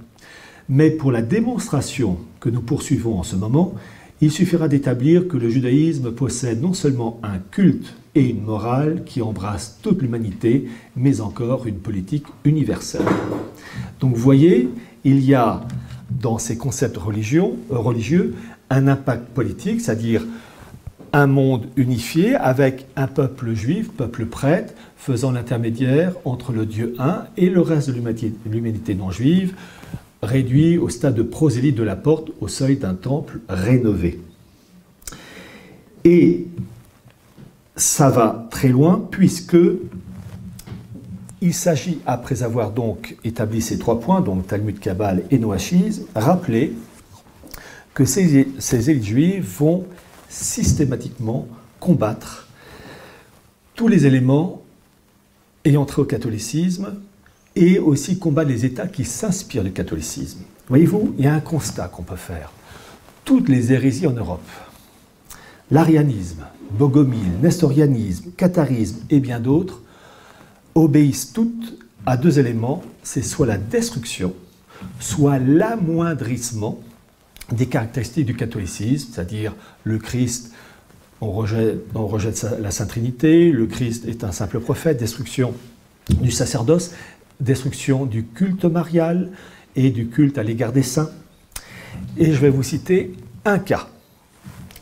Mais pour la démonstration que nous poursuivons en ce moment, il suffira d'établir que le judaïsme possède non seulement un culte et une morale qui embrassent toute l'humanité, mais encore une politique universelle. Donc vous voyez, il y a dans ces concepts religieux un impact politique, c'est-à-dire un monde unifié avec un peuple juif, peuple prêtre, faisant l'intermédiaire entre le Dieu un et le reste de l'humanité non juive, réduit au stade de prosélyte de la porte au seuil d'un temple rénové. Et ça va très loin puisque il s'agit, après avoir donc établi ces 3 points, donc Talmud, Kabbale et noachisme, rappeler que ces élites juives vont systématiquement combattre tous les éléments ayant trait au catholicisme et aussi combattre les États qui s'inspirent du catholicisme. Voyez-vous, il y a un constat qu'on peut faire. Toutes les hérésies en Europe, l'arianisme, bogomile, nestorianisme, catharisme et bien d'autres, obéissent toutes à 2 éléments, c'est soit la destruction, soit l'amoindrissement des caractéristiques du catholicisme, c'est-à-dire le Christ, on rejette la Sainte Trinité, le Christ est un simple prophète, destruction du sacerdoce, destruction du culte marial et du culte à l'égard des saints. Et je vais vous citer un cas.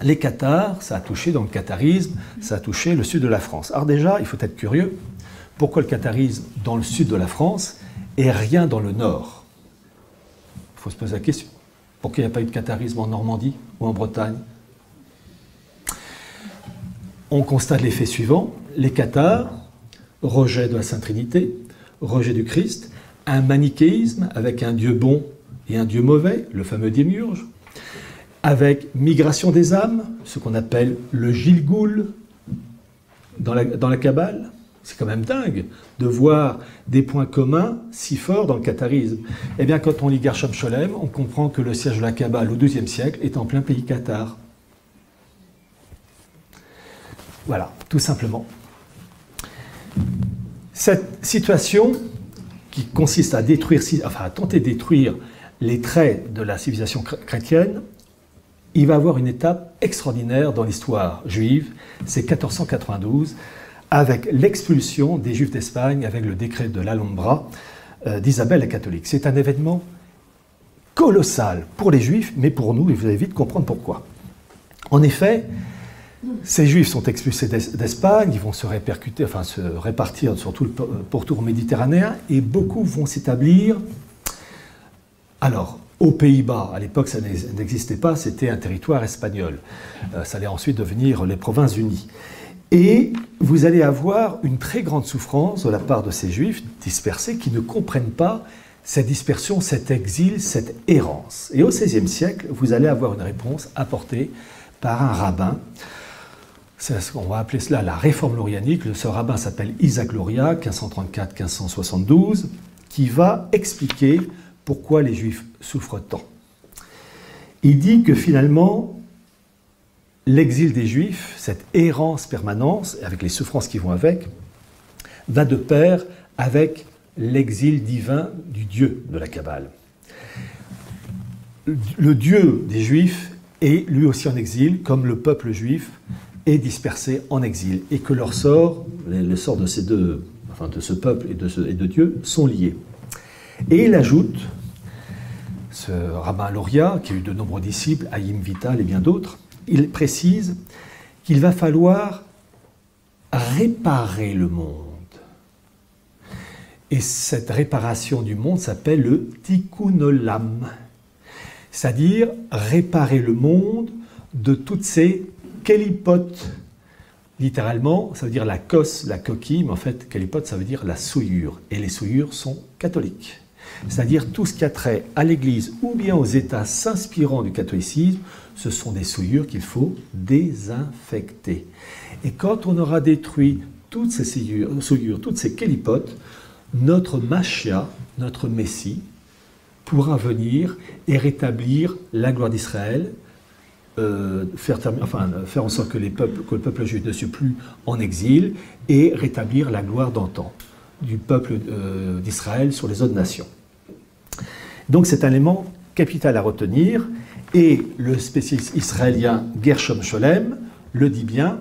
Les cathares, ça a touché dans le catharisme, ça a touché le sud de la France. Alors déjà, il faut être curieux, pourquoi le catharisme dans le sud de la France et rien dans le nord? Il faut se poser la question. Pourquoi il n'y a pas eu de catharisme en Normandie ou en Bretagne? On constate l'effet suivant. Les cathares, rejet de la Sainte Trinité, rejet du Christ, un manichéisme avec un Dieu bon et un Dieu mauvais, le fameux démiurge, avec migration des âmes, ce qu'on appelle le Gilgoul dans la Kabbale. C'est quand même dingue de voir des points communs si forts dans le catharisme. Eh bien, quand on lit Gershom Scholem, on comprend que le siège de la Kabbale au XIIe siècle est en plein pays cathare. Voilà, tout simplement. Cette situation qui consiste à détruire, enfin à tenter de détruire les traits de la civilisation chrétienne, il va avoir une étape extraordinaire dans l'histoire juive, c'est 1492, avec l'expulsion des Juifs d'Espagne, avec le décret de l'Alhambra d'Isabelle la catholique. C'est un événement colossal pour les Juifs, mais pour nous, et vous allez vite comprendre pourquoi. En effet, ces Juifs sont expulsés d'Espagne, ils vont se répartir sur tout le pourtour méditerranéen, et beaucoup vont s'établir. Alors, aux Pays-Bas, à l'époque ça n'existait pas, c'était un territoire espagnol. Ça allait ensuite devenir les Provinces-Unies. Et vous allez avoir une très grande souffrance de la part de ces Juifs dispersés qui ne comprennent pas cette dispersion, cet exil, cette errance. Et au XVIe siècle, vous allez avoir une réponse apportée par un rabbin. On va appeler cela la réforme lorianique. Ce rabbin s'appelle Isaac Luria, 1534-1572, qui va expliquer pourquoi les Juifs souffrent tant. Il dit que finalement, l'exil des Juifs, cette errance permanente, avec les souffrances qui vont avec, va de pair avec l'exil divin du Dieu de la Kabbale. Le Dieu des Juifs est lui aussi en exil, comme le peuple juif est dispersé en exil, et que leur sort, le sort de ces deux, enfin de ce peuple et de Dieu, sont liés. Et il ajoute, ce rabbin Luria, qui a eu de nombreux disciples, Haïm Vital et bien d'autres, il précise qu'il va falloir réparer le monde. Et cette réparation du monde s'appelle le tikkun olam, c'est-à-dire réparer le monde de toutes ces kélipotes. Littéralement, ça veut dire la cosse, la coquille, mais en fait, kélipote, ça veut dire la souillure. Et les souillures sont catholiques. C'est-à-dire tout ce qui a trait à l'Église ou bien aux États s'inspirant du catholicisme, ce sont des souillures qu'il faut désinfecter. Et quand on aura détruit toutes ces souillures, toutes ces kélipotes, notre Machia, notre Messie, pourra venir et rétablir la gloire d'Israël, faire en sorte que le peuple juif ne soit plus en exil et rétablir la gloire d'antan du peuple d'Israël sur les autres nations. Donc c'est un élément capital à retenir, et le spécialiste israélien Gershom Scholem le dit bien,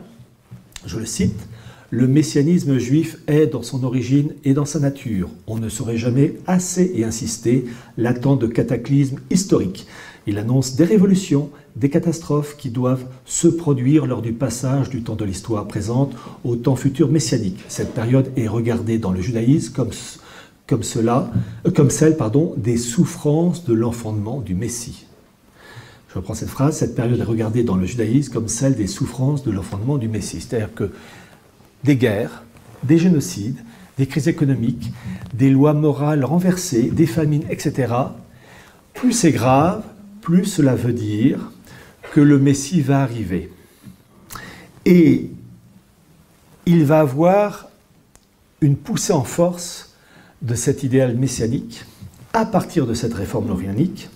je le cite, « Le messianisme juif est dans son origine et dans sa nature. On ne saurait jamais assez et insister l'attente de cataclysmes historiques. Il annonce des révolutions, des catastrophes qui doivent se produire lors du passage du temps de l'histoire présente au temps futur messianique. Cette période est regardée dans le judaïsme comme celle des souffrances de l'enfantement du Messie. » Je reprends cette phrase, cette période est regardée dans le judaïsme comme celle des souffrances de l'enfantement du Messie. C'est-à-dire que des guerres, des génocides, des crises économiques, des lois morales renversées, des famines, etc., plus c'est grave, plus cela veut dire que le Messie va arriver. Et il va avoir une poussée en force de cet idéal messianique à partir de cette réforme lorianique,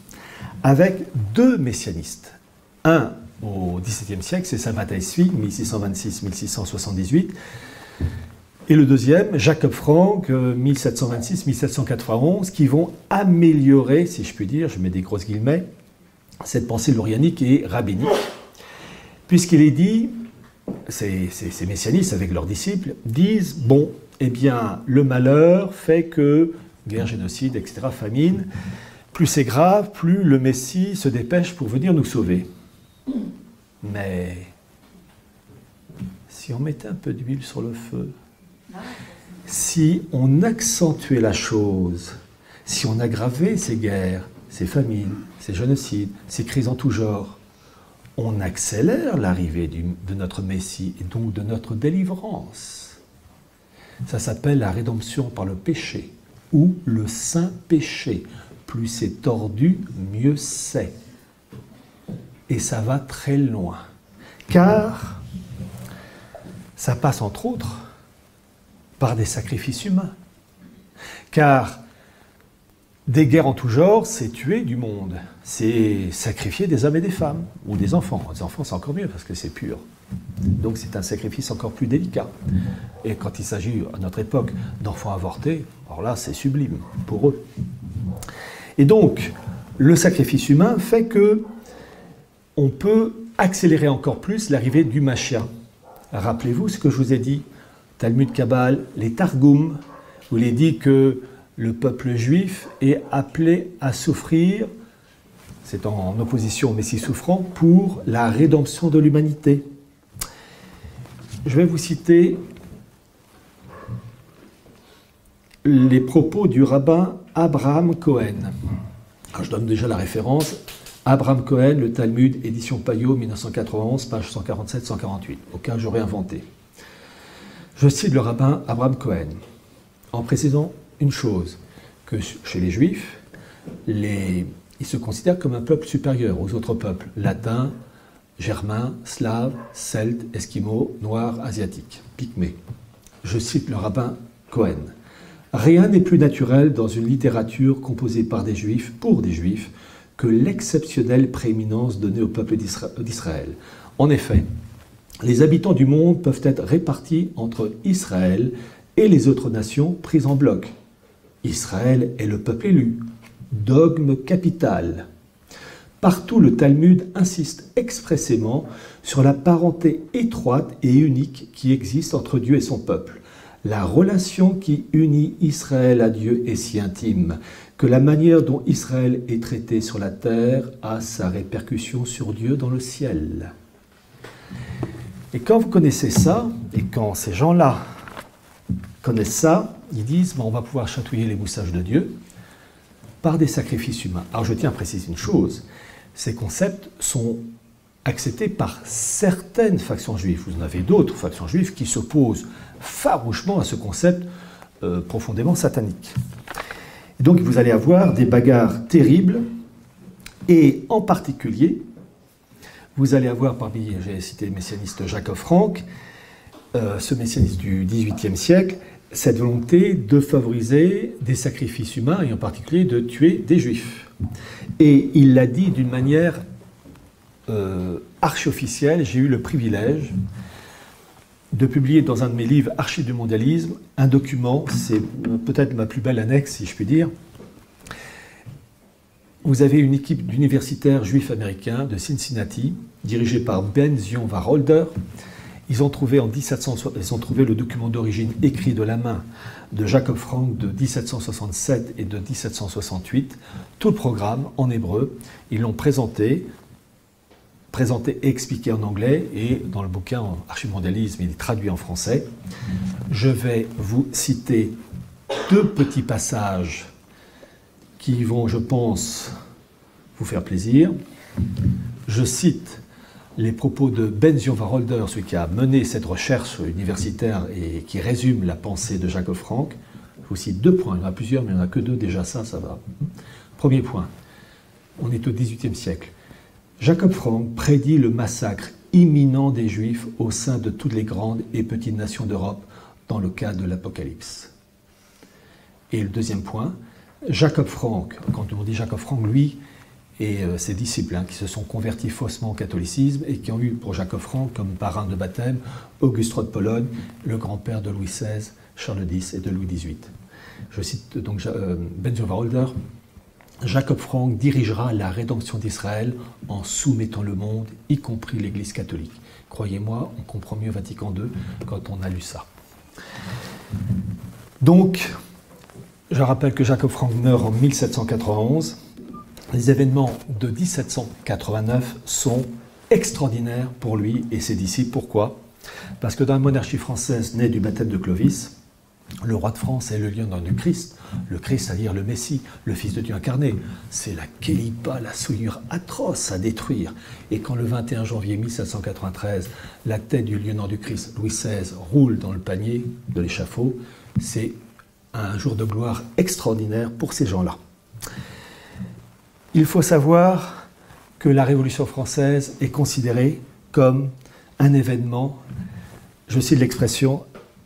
avec deux messianistes. Un au XVIIe siècle, c'est Sabbatai Tzvi, 1626-1678, et le deuxième, Jacob Frank, 1726-1791, qui vont améliorer, si je puis dire, je mets des grosses guillemets, cette pensée lorianique et rabbinique, puisqu'il est dit, ces messianistes avec leurs disciples disent, bon, eh bien, le malheur fait que, guerre, génocide, etc., famine, plus c'est grave, plus le Messie se dépêche pour venir nous sauver. Mais si on mettait un peu d'huile sur le feu, si on accentuait la chose, si on aggravait ces guerres, ces famines, ces génocides, ces crises en tout genre, on accélère l'arrivée de notre Messie et donc de notre délivrance. Ça s'appelle la rédemption par le péché ou le saint péché. Plus c'est tordu, mieux c'est. Et ça va très loin. Car ça passe entre autres par des sacrifices humains. Car des guerres en tout genre, c'est tuer du monde. C'est sacrifier des hommes et des femmes, ou des enfants. Les enfants, c'est encore mieux parce que c'est pur. Donc c'est un sacrifice encore plus délicat. Et quand il s'agit, à notre époque, d'enfants avortés, alors là, c'est sublime pour eux. Et donc, le sacrifice humain fait que on peut accélérer encore plus l'arrivée du Mashiach. Rappelez-vous ce que je vous ai dit, Talmud Kabbal, les Targum, où il est dit que le peuple juif est appelé à souffrir, c'est en opposition au Messie souffrant, pour la rédemption de l'humanité. Je vais vous citer les propos du rabbin Abraham Cohen. Alors, je donne déjà la référence. Abraham Cohen, le Talmud, édition Payot, 1991, page 147-148, au cas où j'aurais inventé. Je cite le rabbin Abraham Cohen, en précisant une chose, que chez les Juifs, ils se considèrent comme un peuple supérieur aux autres peuples, latins, germains, slaves, celtes, esquimaux, noirs, asiatiques, pygmées. Je cite le rabbin Cohen. Rien n'est plus naturel dans une littérature composée par des Juifs, pour des Juifs, que l'exceptionnelle prééminence donnée au peuple d'Israël. En effet, les habitants du monde peuvent être répartis entre Israël et les autres nations prises en bloc. Israël est le peuple élu, dogme capital. Partout, le Talmud insiste expressément sur la parenté étroite et unique qui existe entre Dieu et son peuple. La relation qui unit Israël à Dieu est si intime que la manière dont Israël est traité sur la terre a sa répercussion sur Dieu dans le ciel. Et quand vous connaissez ça, et quand ces gens-là connaissent ça, ils disent on va pouvoir chatouiller les moustaches de Dieu par des sacrifices humains. Alors je tiens à préciser une chose, ces concepts sont acceptés par certaines factions juives. Vous en avez d'autres factions juives qui s'opposent farouchement à ce concept profondément satanique. Et donc vous allez avoir des bagarres terribles, et en particulier, vous allez avoir parmi, j'ai cité le messianiste Jacob Frank, ce messianiste du XVIIIe siècle, cette volonté de favoriser des sacrifices humains, et en particulier de tuer des juifs. Et il l'a dit d'une manière archi-officielle. J'ai eu le privilège de publier dans un de mes livres, Archives du mondialisme, un document, c'est peut-être ma plus belle annexe, si je puis dire. Vous avez une équipe d'universitaires juifs américains de Cincinnati, dirigée par Ben Zion Wacholder. Ils ont trouvé le document d'origine écrit de la main de Jacob Frank de 1767 et de 1768, tout le programme en hébreu. Ils l'ont présenté et expliqué en anglais, et dans le bouquin Archives mondialisme, il est traduit en français. Je vais vous citer deux petits passages qui vont, je pense, vous faire plaisir. Je cite les propos de Ben Zion Wacholder, celui qui a mené cette recherche universitaire et qui résume la pensée de Jacob Frank. Je vous cite deux points, il y en a plusieurs, mais il n'y en a que deux, déjà ça va. Premier point, on est au XVIIIe siècle. Jacob Frank prédit le massacre imminent des Juifs au sein de toutes les grandes et petites nations d'Europe dans le cadre de l'Apocalypse. Et le deuxième point, Jacob Frank, quand on dit Jacob Frank, lui et ses disciples qui se sont convertis faussement au catholicisme et qui ont eu pour Jacob Frank comme parrain de baptême Auguste Roi de Pologne, le grand-père de Louis XVI, Charles X et de Louis XVIII. Je cite donc Ben Zion Wacholder. Jacob Frank dirigera la rédemption d'Israël en soumettant le monde, y compris l'Église catholique. Croyez-moi, on comprend mieux Vatican II quand on a lu ça. Donc, je rappelle que Jacob Frank meurt en 1791. Les événements de 1789 sont extraordinaires pour lui et ses disciples. Pourquoi? Parce que dans la monarchie française née du baptême de Clovis, le roi de France est le lieutenant du Christ, le Christ, c'est-à-dire le Messie, le Fils de Dieu incarné. C'est la kélipa, la souillure atroce à détruire. Et quand le 21 janvier 1793, la tête du lieutenant du Christ, Louis XVI, roule dans le panier de l'échafaud, c'est un jour de gloire extraordinaire pour ces gens-là. Il faut savoir que la Révolution française est considérée comme un événement, je cite l'expression,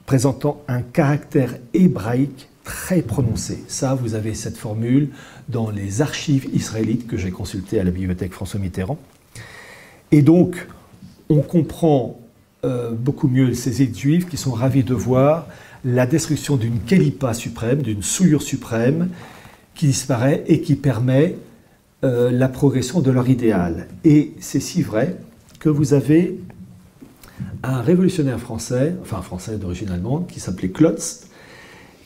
présentant un caractère hébraïque très prononcé. Ça, vous avez cette formule dans les archives israélites que j'ai consultées à la bibliothèque François Mitterrand. Et donc, on comprend beaucoup mieux ces élites juives qui sont ravis de voir la destruction d'une kelipa suprême, d'une souillure suprême qui disparaît et qui permet la progression de leur idéal. Et c'est si vrai que vous avez un révolutionnaire français, enfin français d'origine allemande, qui s'appelait Klotz,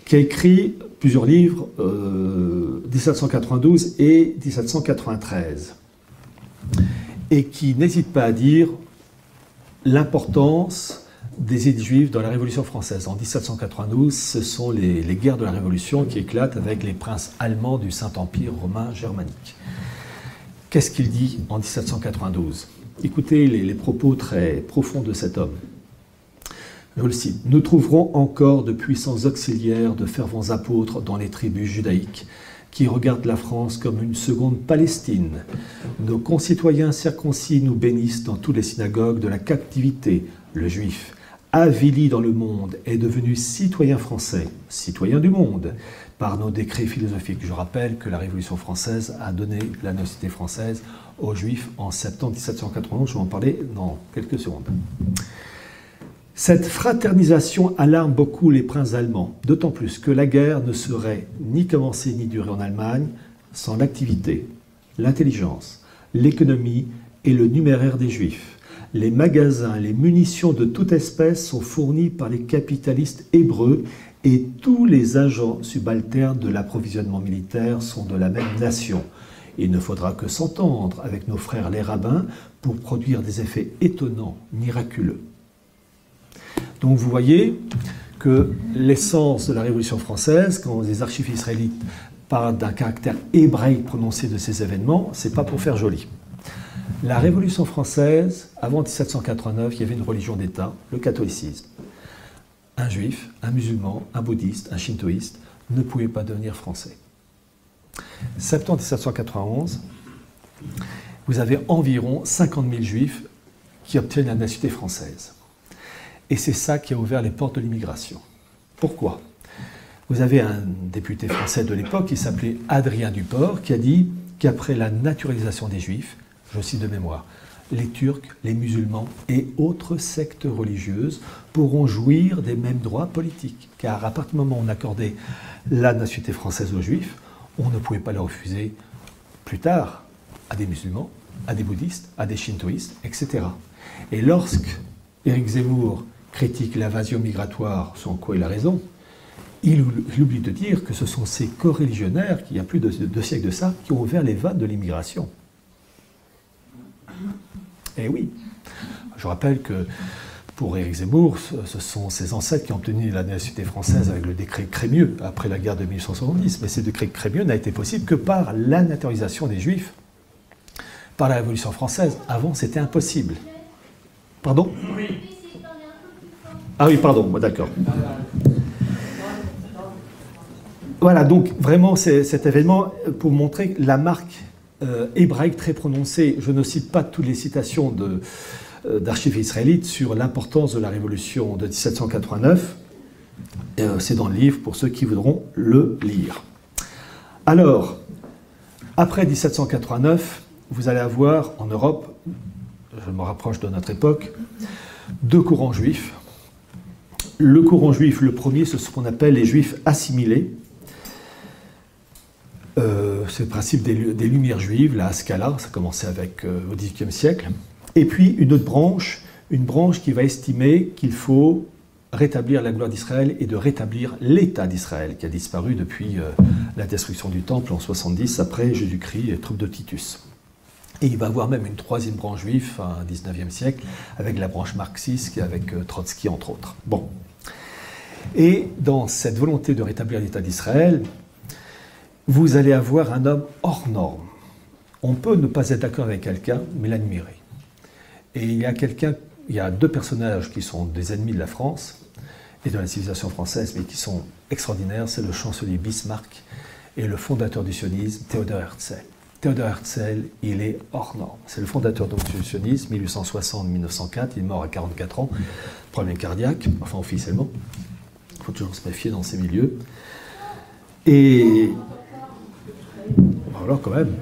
qui a écrit plusieurs livres, 1792 et 1793, et qui n'hésite pas à dire l'importance des élites juives dans la Révolution française. En 1792, ce sont les guerres de la Révolution qui éclatent avec les princes allemands du Saint-Empire romain germanique. Qu'est-ce qu'il dit en 1792 ? Écoutez les propos très profonds de cet homme. Je le cite. « Nous trouverons encore de puissants auxiliaires, de fervents apôtres dans les tribus judaïques, qui regardent la France comme une seconde Palestine. Nos concitoyens circoncis nous bénissent dans toutes les synagogues de la captivité. Le juif, avili dans le monde, est devenu citoyen français, citoyen du monde, par nos décrets philosophiques. » Je rappelle que la Révolution française a donné la nationalité française aux Juifs en septembre 1791. Je vais en parler dans quelques secondes. Cette fraternisation alarme beaucoup les princes allemands, d'autant plus que la guerre ne serait ni commencée ni durée en Allemagne sans l'activité, l'intelligence, l'économie et le numéraire des Juifs. Les magasins, les munitions de toute espèce sont fournis par les capitalistes hébreux et tous les agents subalternes de l'approvisionnement militaire sont de la même nation. Il ne faudra que s'entendre avec nos frères les rabbins pour produire des effets étonnants, miraculeux. Donc vous voyez que l'essence de la Révolution française, quand les archives israélites parlent d'un caractère hébraïque prononcé de ces événements, c'est pas pour faire joli. La Révolution française, avant 1789, il y avait une religion d'État, le catholicisme. Un juif, un musulman, un bouddhiste, un shintoïste ne pouvaient pas devenir français. Septembre 1791, vous avez environ 50 000 juifs qui obtiennent la nationalité française. Et c'est ça qui a ouvert les portes de l'immigration. Pourquoi ? Vous avez un député français de l'époque qui s'appelait Adrien Duport qui a dit qu'après la naturalisation des juifs, je cite de mémoire, les Turcs, les musulmans et autres sectes religieuses pourront jouir des mêmes droits politiques. Car à partir du moment où on accordait la nationalité française aux juifs, on ne pouvait pas la refuser plus tard à des musulmans, à des bouddhistes, à des shintoïstes, etc. Et lorsque Éric Zemmour critique l'invasion migratoire, sans quoi il a raison, il oublie de dire que ce sont ces coreligionnaires, qui il y a plus de 2 siècles de ça, qui ont ouvert les vannes de l'immigration. Et oui, je rappelle que pour Éric Zemmour, ce sont ses ancêtres qui ont obtenu la nationalité française avec le décret Crémieux, après la guerre de 1870. Mais ce décret Crémieux n'a été possible que par la naturalisation des Juifs, par la Révolution française. Avant, c'était impossible. Pardon ? Ah oui, pardon, d'accord. Voilà, donc vraiment, cet événement, pour montrer la marque hébraïque très prononcée. Je ne cite pas toutes les citations d'archives israélites sur l'importance de la révolution de 1789. C'est dans le livre pour ceux qui voudront le lire. Alors, après 1789, vous allez avoir en Europe, je me rapproche de notre époque, 2 courants juifs. Le courant juif, le premier, c'est ce qu'on appelle les juifs assimilés. C'est le principe des Lumières juives, la Haskalah, ça commençait au XVIIIe siècle. Et puis une autre branche, une branche qui va estimer qu'il faut rétablir la gloire d'Israël et de rétablir l'État d'Israël, qui a disparu depuis la destruction du Temple en 70 après Jésus-Christ et troupes de Titus. Et il va y avoir même une 3e branche juive, au XIXe siècle, avec la branche marxiste, avec Trotsky entre autres. Bon. Et dans cette volonté de rétablir l'État d'Israël, vous allez avoir un homme hors norme. On peut ne pas être d'accord avec quelqu'un, mais l'admirer. Et il y a 2 personnages qui sont des ennemis de la France, et de la civilisation française, mais qui sont extraordinaires, c'est le chancelier Bismarck et le fondateur du sionisme, Theodor Herzl. Theodor Herzl, il est hors norme. C'est le fondateur donc, du sionisme, 1860-1904, il est mort à 44 ans, problème cardiaque, enfin officiellement. Il faut toujours se méfier dans ces milieux. Et... alors quand même.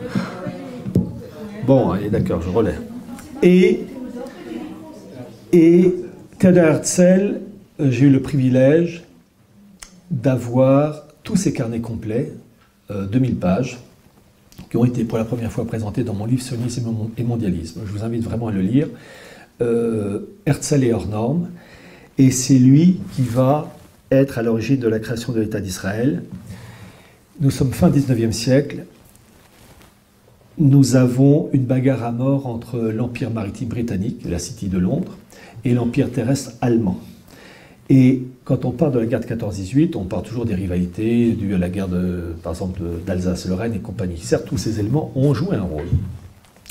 Bon, allez, d'accord, je relais. Et Theodor Herzl, j'ai eu le privilège d'avoir tous ces carnets complets, 2000 pages, qui ont été pour la première fois présentés dans mon livre Sionisme et mondialisme. Je vous invite vraiment à le lire. Herzl est hors norme, et c'est lui qui va être à l'origine de la création de l'État d'Israël. Nous sommes fin 19e siècle. Nous avons une bagarre à mort entre l'Empire maritime britannique, la City de Londres, et l'Empire terrestre allemand. Et quand on parle de la guerre de 14-18, on parle toujours des rivalités dues à la guerre, par exemple, d'Alsace-Lorraine et compagnie. Certes, tous ces éléments ont joué un rôle.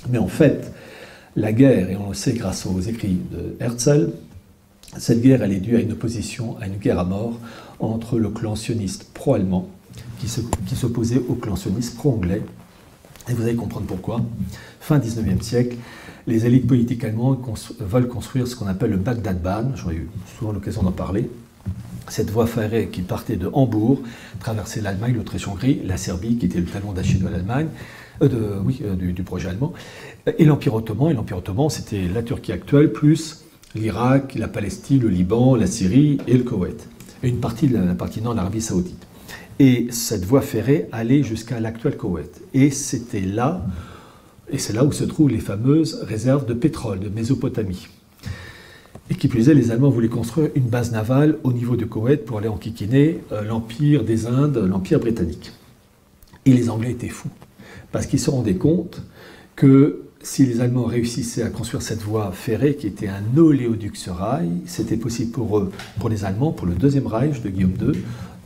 Mais en fait, la guerre, et on le sait grâce aux écrits de Herzl, cette guerre, elle est due à une opposition, à une guerre à mort entre le clan sioniste pro-allemand qui s'opposait au clan sioniste pro-anglais. Et vous allez comprendre pourquoi. Fin 19e siècle, les élites politiques allemandes veulent construire ce qu'on appelle le Bagdad-Bahn. J'en ai eu souvent l'occasion d'en parler. Cette voie ferrée qui partait de Hambourg, traversait l'Allemagne, l'Autriche-Hongrie, la Serbie, qui était le talon d'Achille de l'Allemagne, du projet allemand, et l'Empire ottoman. Et l'Empire ottoman, c'était la Turquie actuelle, plus l'Irak, la Palestine, le Liban, la Syrie et le Koweït. Et une partie de la partie nord, l'Arabie saoudite. Et cette voie ferrée allait jusqu'à l'actuel Koweït. Et c'était là, et c'est là où se trouvent les fameuses réserves de pétrole de Mésopotamie. Et qui plus est, les Allemands voulaient construire une base navale au niveau du Koweït pour aller enquiquiner l'Empire des Indes, l'Empire britannique. Et les Anglais étaient fous, parce qu'ils se rendaient compte que si les Allemands réussissaient à construire cette voie ferrée, qui était un oléoduc sur rail, c'était possible pour eux, pour les Allemands, pour le Deuxième Reich de Guillaume II,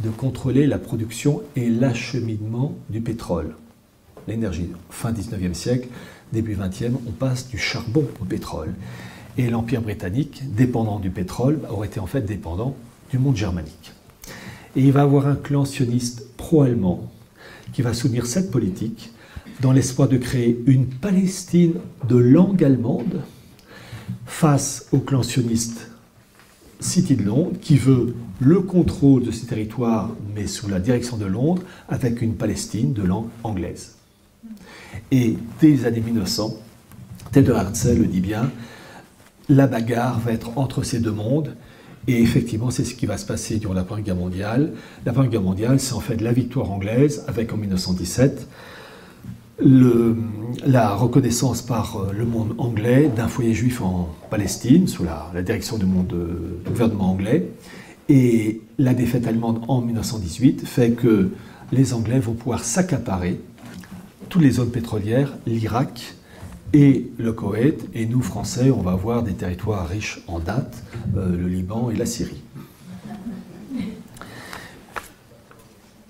de contrôler la production et l'acheminement du pétrole. L'énergie, fin 19e siècle, début 20e, on passe du charbon au pétrole. Et l'Empire britannique, dépendant du pétrole, aurait été en fait dépendant du monde germanique. Et il va y avoir un clan sioniste pro-allemand qui va soutenir cette politique dans l'espoir de créer une Palestine de langue allemande face au clan sioniste City de Londres, qui veut le contrôle de ces territoires, mais sous la direction de Londres, avec une Palestine de langue anglaise. Et dès les années 1900, Theodor Herzl le dit bien, la bagarre va être entre ces deux mondes, et effectivement, c'est ce qui va se passer durant la Première Guerre mondiale. La Première Guerre mondiale, c'est en fait la victoire anglaise, avec en 1917, la reconnaissance par le monde anglais d'un foyer juif en Palestine, sous la direction du gouvernement anglais, et la défaite allemande en 1918 fait que les Anglais vont pouvoir s'accaparer toutes les zones pétrolières, l'Irak et le Koweït, et nous, Français, on va avoir des territoires riches en date, le Liban et la Syrie.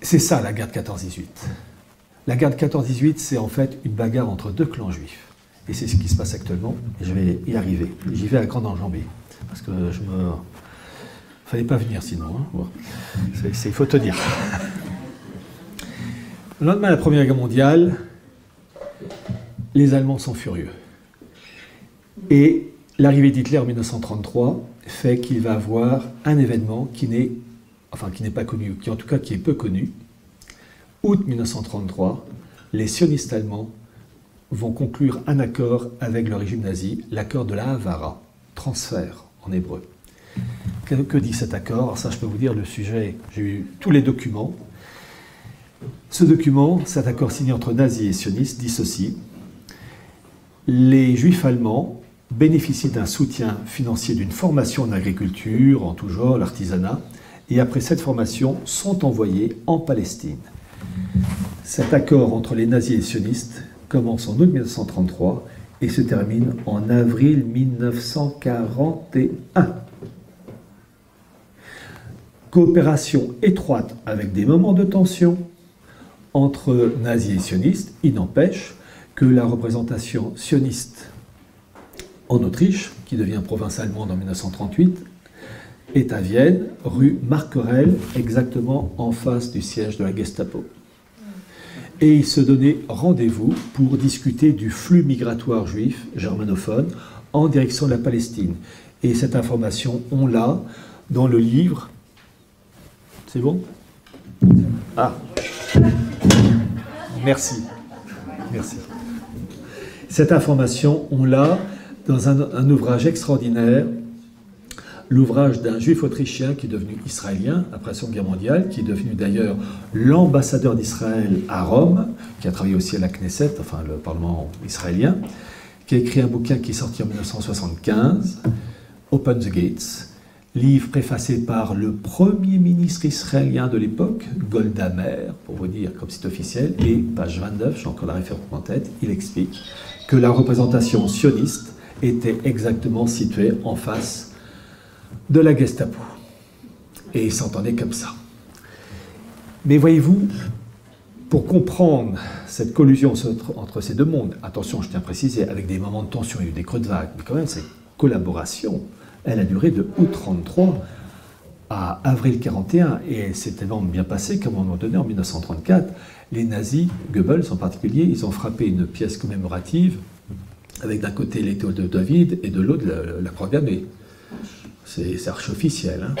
C'est ça la guerre de 14-18. La guerre de 14-18, c'est en fait une bagarre entre deux clans juifs. Et c'est ce qui se passe actuellement, et je vais y arriver. J'y vais à grande enjambée, parce que fallait pas venir sinon. Hein. Bon. Il faut tenir. Le lendemain de la Première Guerre mondiale, les Allemands sont furieux. Et l'arrivée d'Hitler en 1933 fait qu'il va avoir un événement qui n'est pas connu, qui en tout cas qui est peu connu. Août 1933, les sionistes allemands vont conclure un accord avec le régime nazi, l'accord de la Havara, transfert en hébreu. Que dit cet accord? Alors ça, je peux vous dire le sujet, j'ai eu tous les documents. Ce document, cet accord signé entre nazis et sionistes, dit ceci: les juifs allemands bénéficient d'un soutien financier d'une formation en agriculture, en tout genre, l'artisanat, et après cette formation, sont envoyés en Palestine. Cet accord entre les nazis et les sionistes commence en août 1933 et se termine en avril 1941. Coopération étroite avec des moments de tension entre nazis et sionistes, il n'empêche que la représentation sioniste en Autriche, qui devient province allemande en 1938, est à Vienne, rue Marquerel, exactement en face du siège de la Gestapo. Et ils se donnaient rendez-vous pour discuter du flux migratoire juif germanophone en direction de la Palestine. Et cette information, on l'a dans le livre. C'est bon? Ah. Merci. Merci. Cette information, on l'a dans un ouvrage extraordinaire, l'ouvrage d'un juif autrichien qui est devenu israélien après la Seconde Guerre mondiale, qui est devenu d'ailleurs l'ambassadeur d'Israël à Rome, qui a travaillé aussi à la Knesset, enfin le Parlement israélien, qui a écrit un bouquin qui est sorti en 1975, Open the Gates, livre préfacé par le premier ministre israélien de l'époque, Golda Meir, pour vous dire comme c'est officiel, et page 29, j'ai encore la référence en tête, il explique que la représentation sioniste était exactement située en face de la Gestapo. Et ils s'entendaient comme ça. Mais voyez-vous, pour comprendre cette collusion entre ces deux mondes, attention, je tiens à préciser, avec des moments de tension, il y a eu des creux de vague, mais quand même, cette collaboration, elle a duré de août 1933 à avril 1941, et elle s'est tellement bien passée qu'à un moment donné, en 1934, les nazis, Goebbels en particulier, ils ont frappé une pièce commémorative avec d'un côté l'étoile de David et de l'autre la croix gammée. C'est archi-officiel. Hein.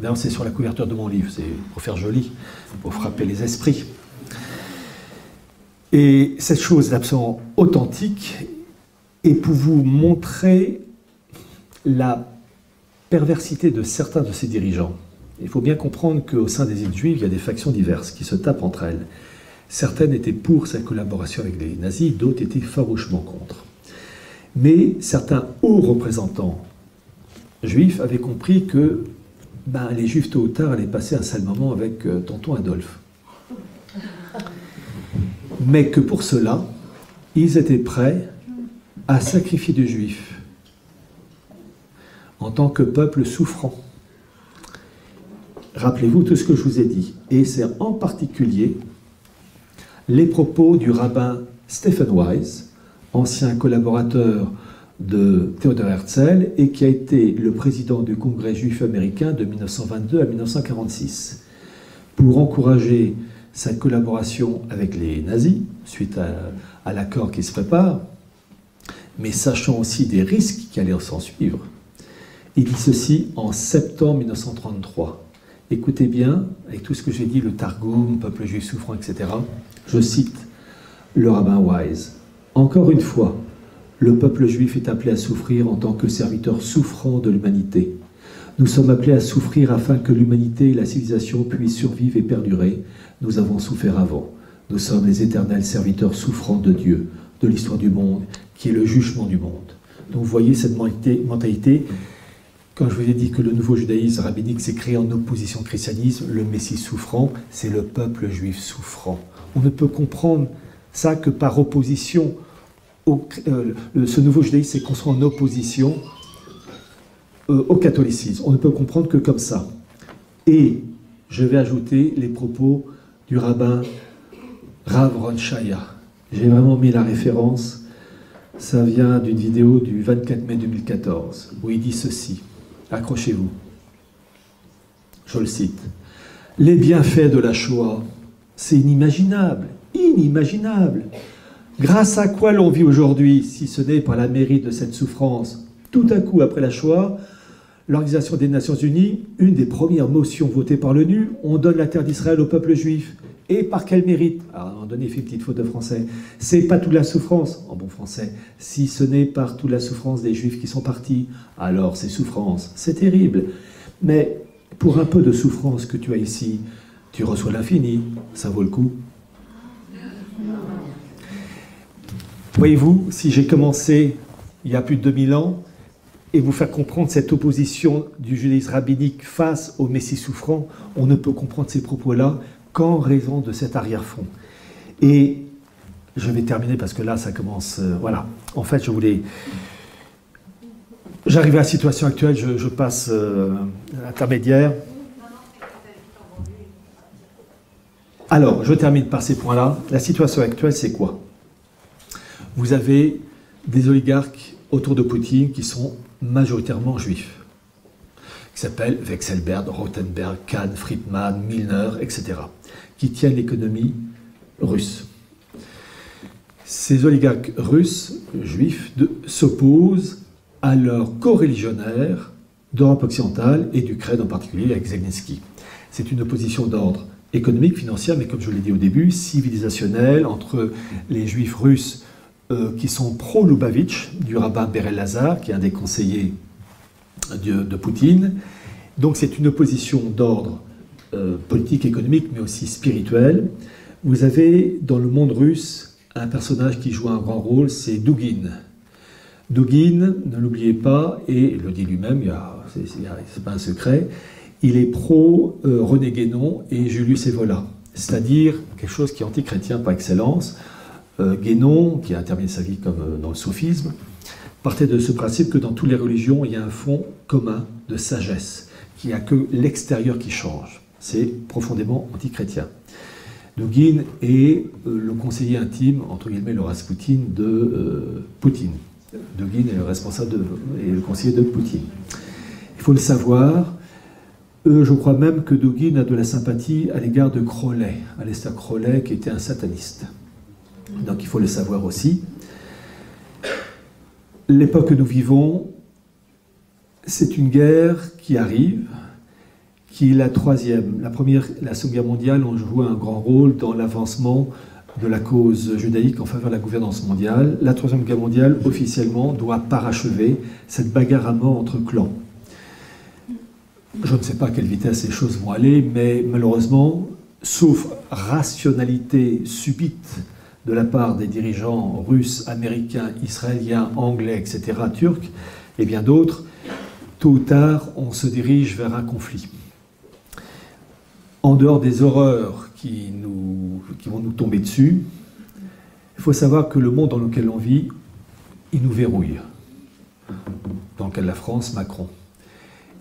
D'ailleurs, c'est sur la couverture de mon livre, c'est pour faire joli, pour frapper les esprits. Et cette chose est absolument authentique, et pour vous montrer la perversité de certains de ces dirigeants. Il faut bien comprendre qu'au sein des îles juives, il y a des factions diverses qui se tapent entre elles. Certaines étaient pour cette collaboration avec les nazis, d'autres étaient farouchement contre. Mais certains hauts représentants juifs avaient compris que les juifs tôt ou tard allaient passer un sale moment avec tonton Adolphe. Mais que pour cela, ils étaient prêts à sacrifier des juifs en tant que peuple souffrant. Rappelez-vous tout ce que je vous ai dit. Et c'est en particulier les propos du rabbin Stephen Wise, ancien collaborateur de Theodor Herzl et qui a été le président du Congrès juif américain de 1922 à 1946. Pour encourager cette collaboration avec les nazis, suite à l'accord qui se prépare, mais sachant aussi des risques qui allaient s'en suivre, il dit ceci en septembre 1933. Écoutez bien, avec tout ce que j'ai dit, le Targum, peuple juif souffrant, etc. Je cite le rabbin Wise. Encore une fois, le peuple juif est appelé à souffrir en tant que serviteur souffrant de l'humanité. Nous sommes appelés à souffrir afin que l'humanité et la civilisation puissent survivre et perdurer. Nous avons souffert avant. Nous sommes les éternels serviteurs souffrants de Dieu, de l'histoire du monde, qui est le jugement du monde. Donc vous voyez cette mentalité. Quand je vous ai dit que le nouveau judaïsme rabbinique s'est créé en opposition au christianisme, le Messie souffrant, c'est le peuple juif souffrant. On ne peut comprendre ça que par opposition. Ce nouveau judaïsme s'est construit en opposition au catholicisme. On ne peut comprendre que comme ça. Et je vais ajouter les propos du rabbin Rav Ron Shaya. J'ai vraiment mis la référence. Ça vient d'une vidéo du 24 mai 2014, où il dit ceci. Accrochez-vous. Je le cite. « Les bienfaits de la Shoah, c'est inimaginable, inimaginable. Grâce à quoi l'on vit aujourd'hui, si ce n'est par la mérite de cette souffrance? Tout à coup, après la Shoah, l'Organisation des Nations Unies, une des premières motions votées par l'ONU, on donne la terre d'Israël au peuple juif. Et par quel mérite? Alors, à un moment donné, il fait une petite faute de français. C'est pas toute la souffrance, en bon français, si ce n'est par toute la souffrance des Juifs qui sont partis. Alors, c'est souffrance. C'est terrible. Mais pour un peu de souffrance que tu as ici, tu reçois l'infini. Ça vaut le coup. Voyez-vous, si j'ai commencé il y a plus de 2000 ans, et vous faire comprendre cette opposition du judaïsme rabbinique face au Messie souffrant, on ne peut comprendre ces propos-là qu'en raison de cet arrière-fond. Et je vais terminer parce que là, ça commence... voilà. En fait, j'arrive à la situation actuelle, je passe intermédiaire. Alors, je termine par ces points-là. La situation actuelle, c'est quoi? Vous avez des oligarques autour de Poutine qui sont majoritairement juifs. qui s'appellent Vekselberg, Rothenberg, Kahn, Friedman, Milner, etc., qui tiennent l'économie russe. Ces oligarques russes, juifs, s'opposent à leurs coreligionnaires d'Europe occidentale et d'Ukraine en particulier, avec Zelensky. C'est une opposition d'ordre économique, financière, mais comme je l'ai dit au début, civilisationnelle, entre les juifs russes qui sont pro-Lubavitch, du rabbin Berel Lazar, qui est un des conseillers de Poutine. Donc c'est une opposition d'ordre politique, économique, mais aussi spirituel. Vous avez dans le monde russe un personnage qui joue un grand rôle, c'est Douguine. Douguine, ne l'oubliez pas, et il le dit lui-même, c'est pas un secret, il est pro-René Guénon et Julius Evola, c'est-à-dire quelque chose qui est antichrétien par excellence. Guénon, qui a terminé sa vie comme dans le soufisme, partait de ce principe que dans toutes les religions, il y a un fond commun de sagesse, qu'il n'y a que l'extérieur qui change. C'est profondément antichrétien. Douguine est le conseiller intime, entre guillemets, le Rasputin de Poutine. Douguine est le responsable et le conseiller de Poutine. Il faut le savoir. Je crois même que Douguine a de la sympathie à l'égard de Crowley, Aleister Crowley, qui était un sataniste. Donc il faut le savoir aussi. L'époque que nous vivons, c'est une guerre qui arrive, qui est la troisième. La Seconde Guerre mondiale ont joué un grand rôle dans l'avancement de la cause judaïque en faveur de la gouvernance mondiale. La Troisième Guerre mondiale, officiellement, doit parachever cette bagarre à mort entre clans. Je ne sais pas à quelle vitesse les choses vont aller, mais malheureusement, sauf rationalité subite de la part des dirigeants russes, américains, israéliens, anglais, etc., turcs, et bien d'autres, tôt ou tard, on se dirige vers un conflit. En dehors des horreurs qui vont nous tomber dessus, il faut savoir que le monde dans lequel on vit, il nous verrouille. Dans le cas de la France, Macron.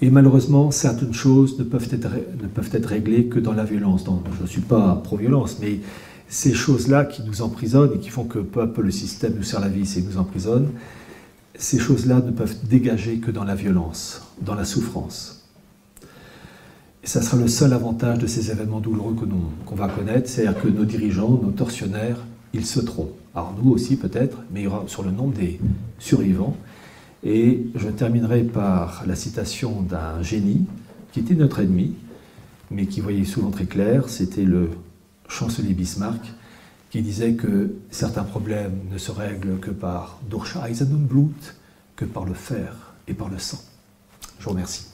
Et malheureusement, certaines choses ne peuvent être réglées que dans la violence. Je ne suis pas pro-violence, mais ces choses-là qui nous emprisonnent et qui font que peu à peu le système nous serre la vis et nous emprisonne, ces choses-là ne peuvent dégager que dans la violence, dans la souffrance. Et ça sera le seul avantage de ces événements douloureux qu'on va connaître, c'est-à-dire que nos dirigeants, nos tortionnaires, ils sauteront. Alors nous aussi peut-être, mais il y aura sur le nombre des survivants. Et je terminerai par la citation d'un génie qui était notre ennemi, mais qui voyait souvent très clair, c'était le chancelier Bismarck, qui disait que certains problèmes ne se règlent que par durch Eisen und Blut, que par le fer et par le sang. Je vous remercie.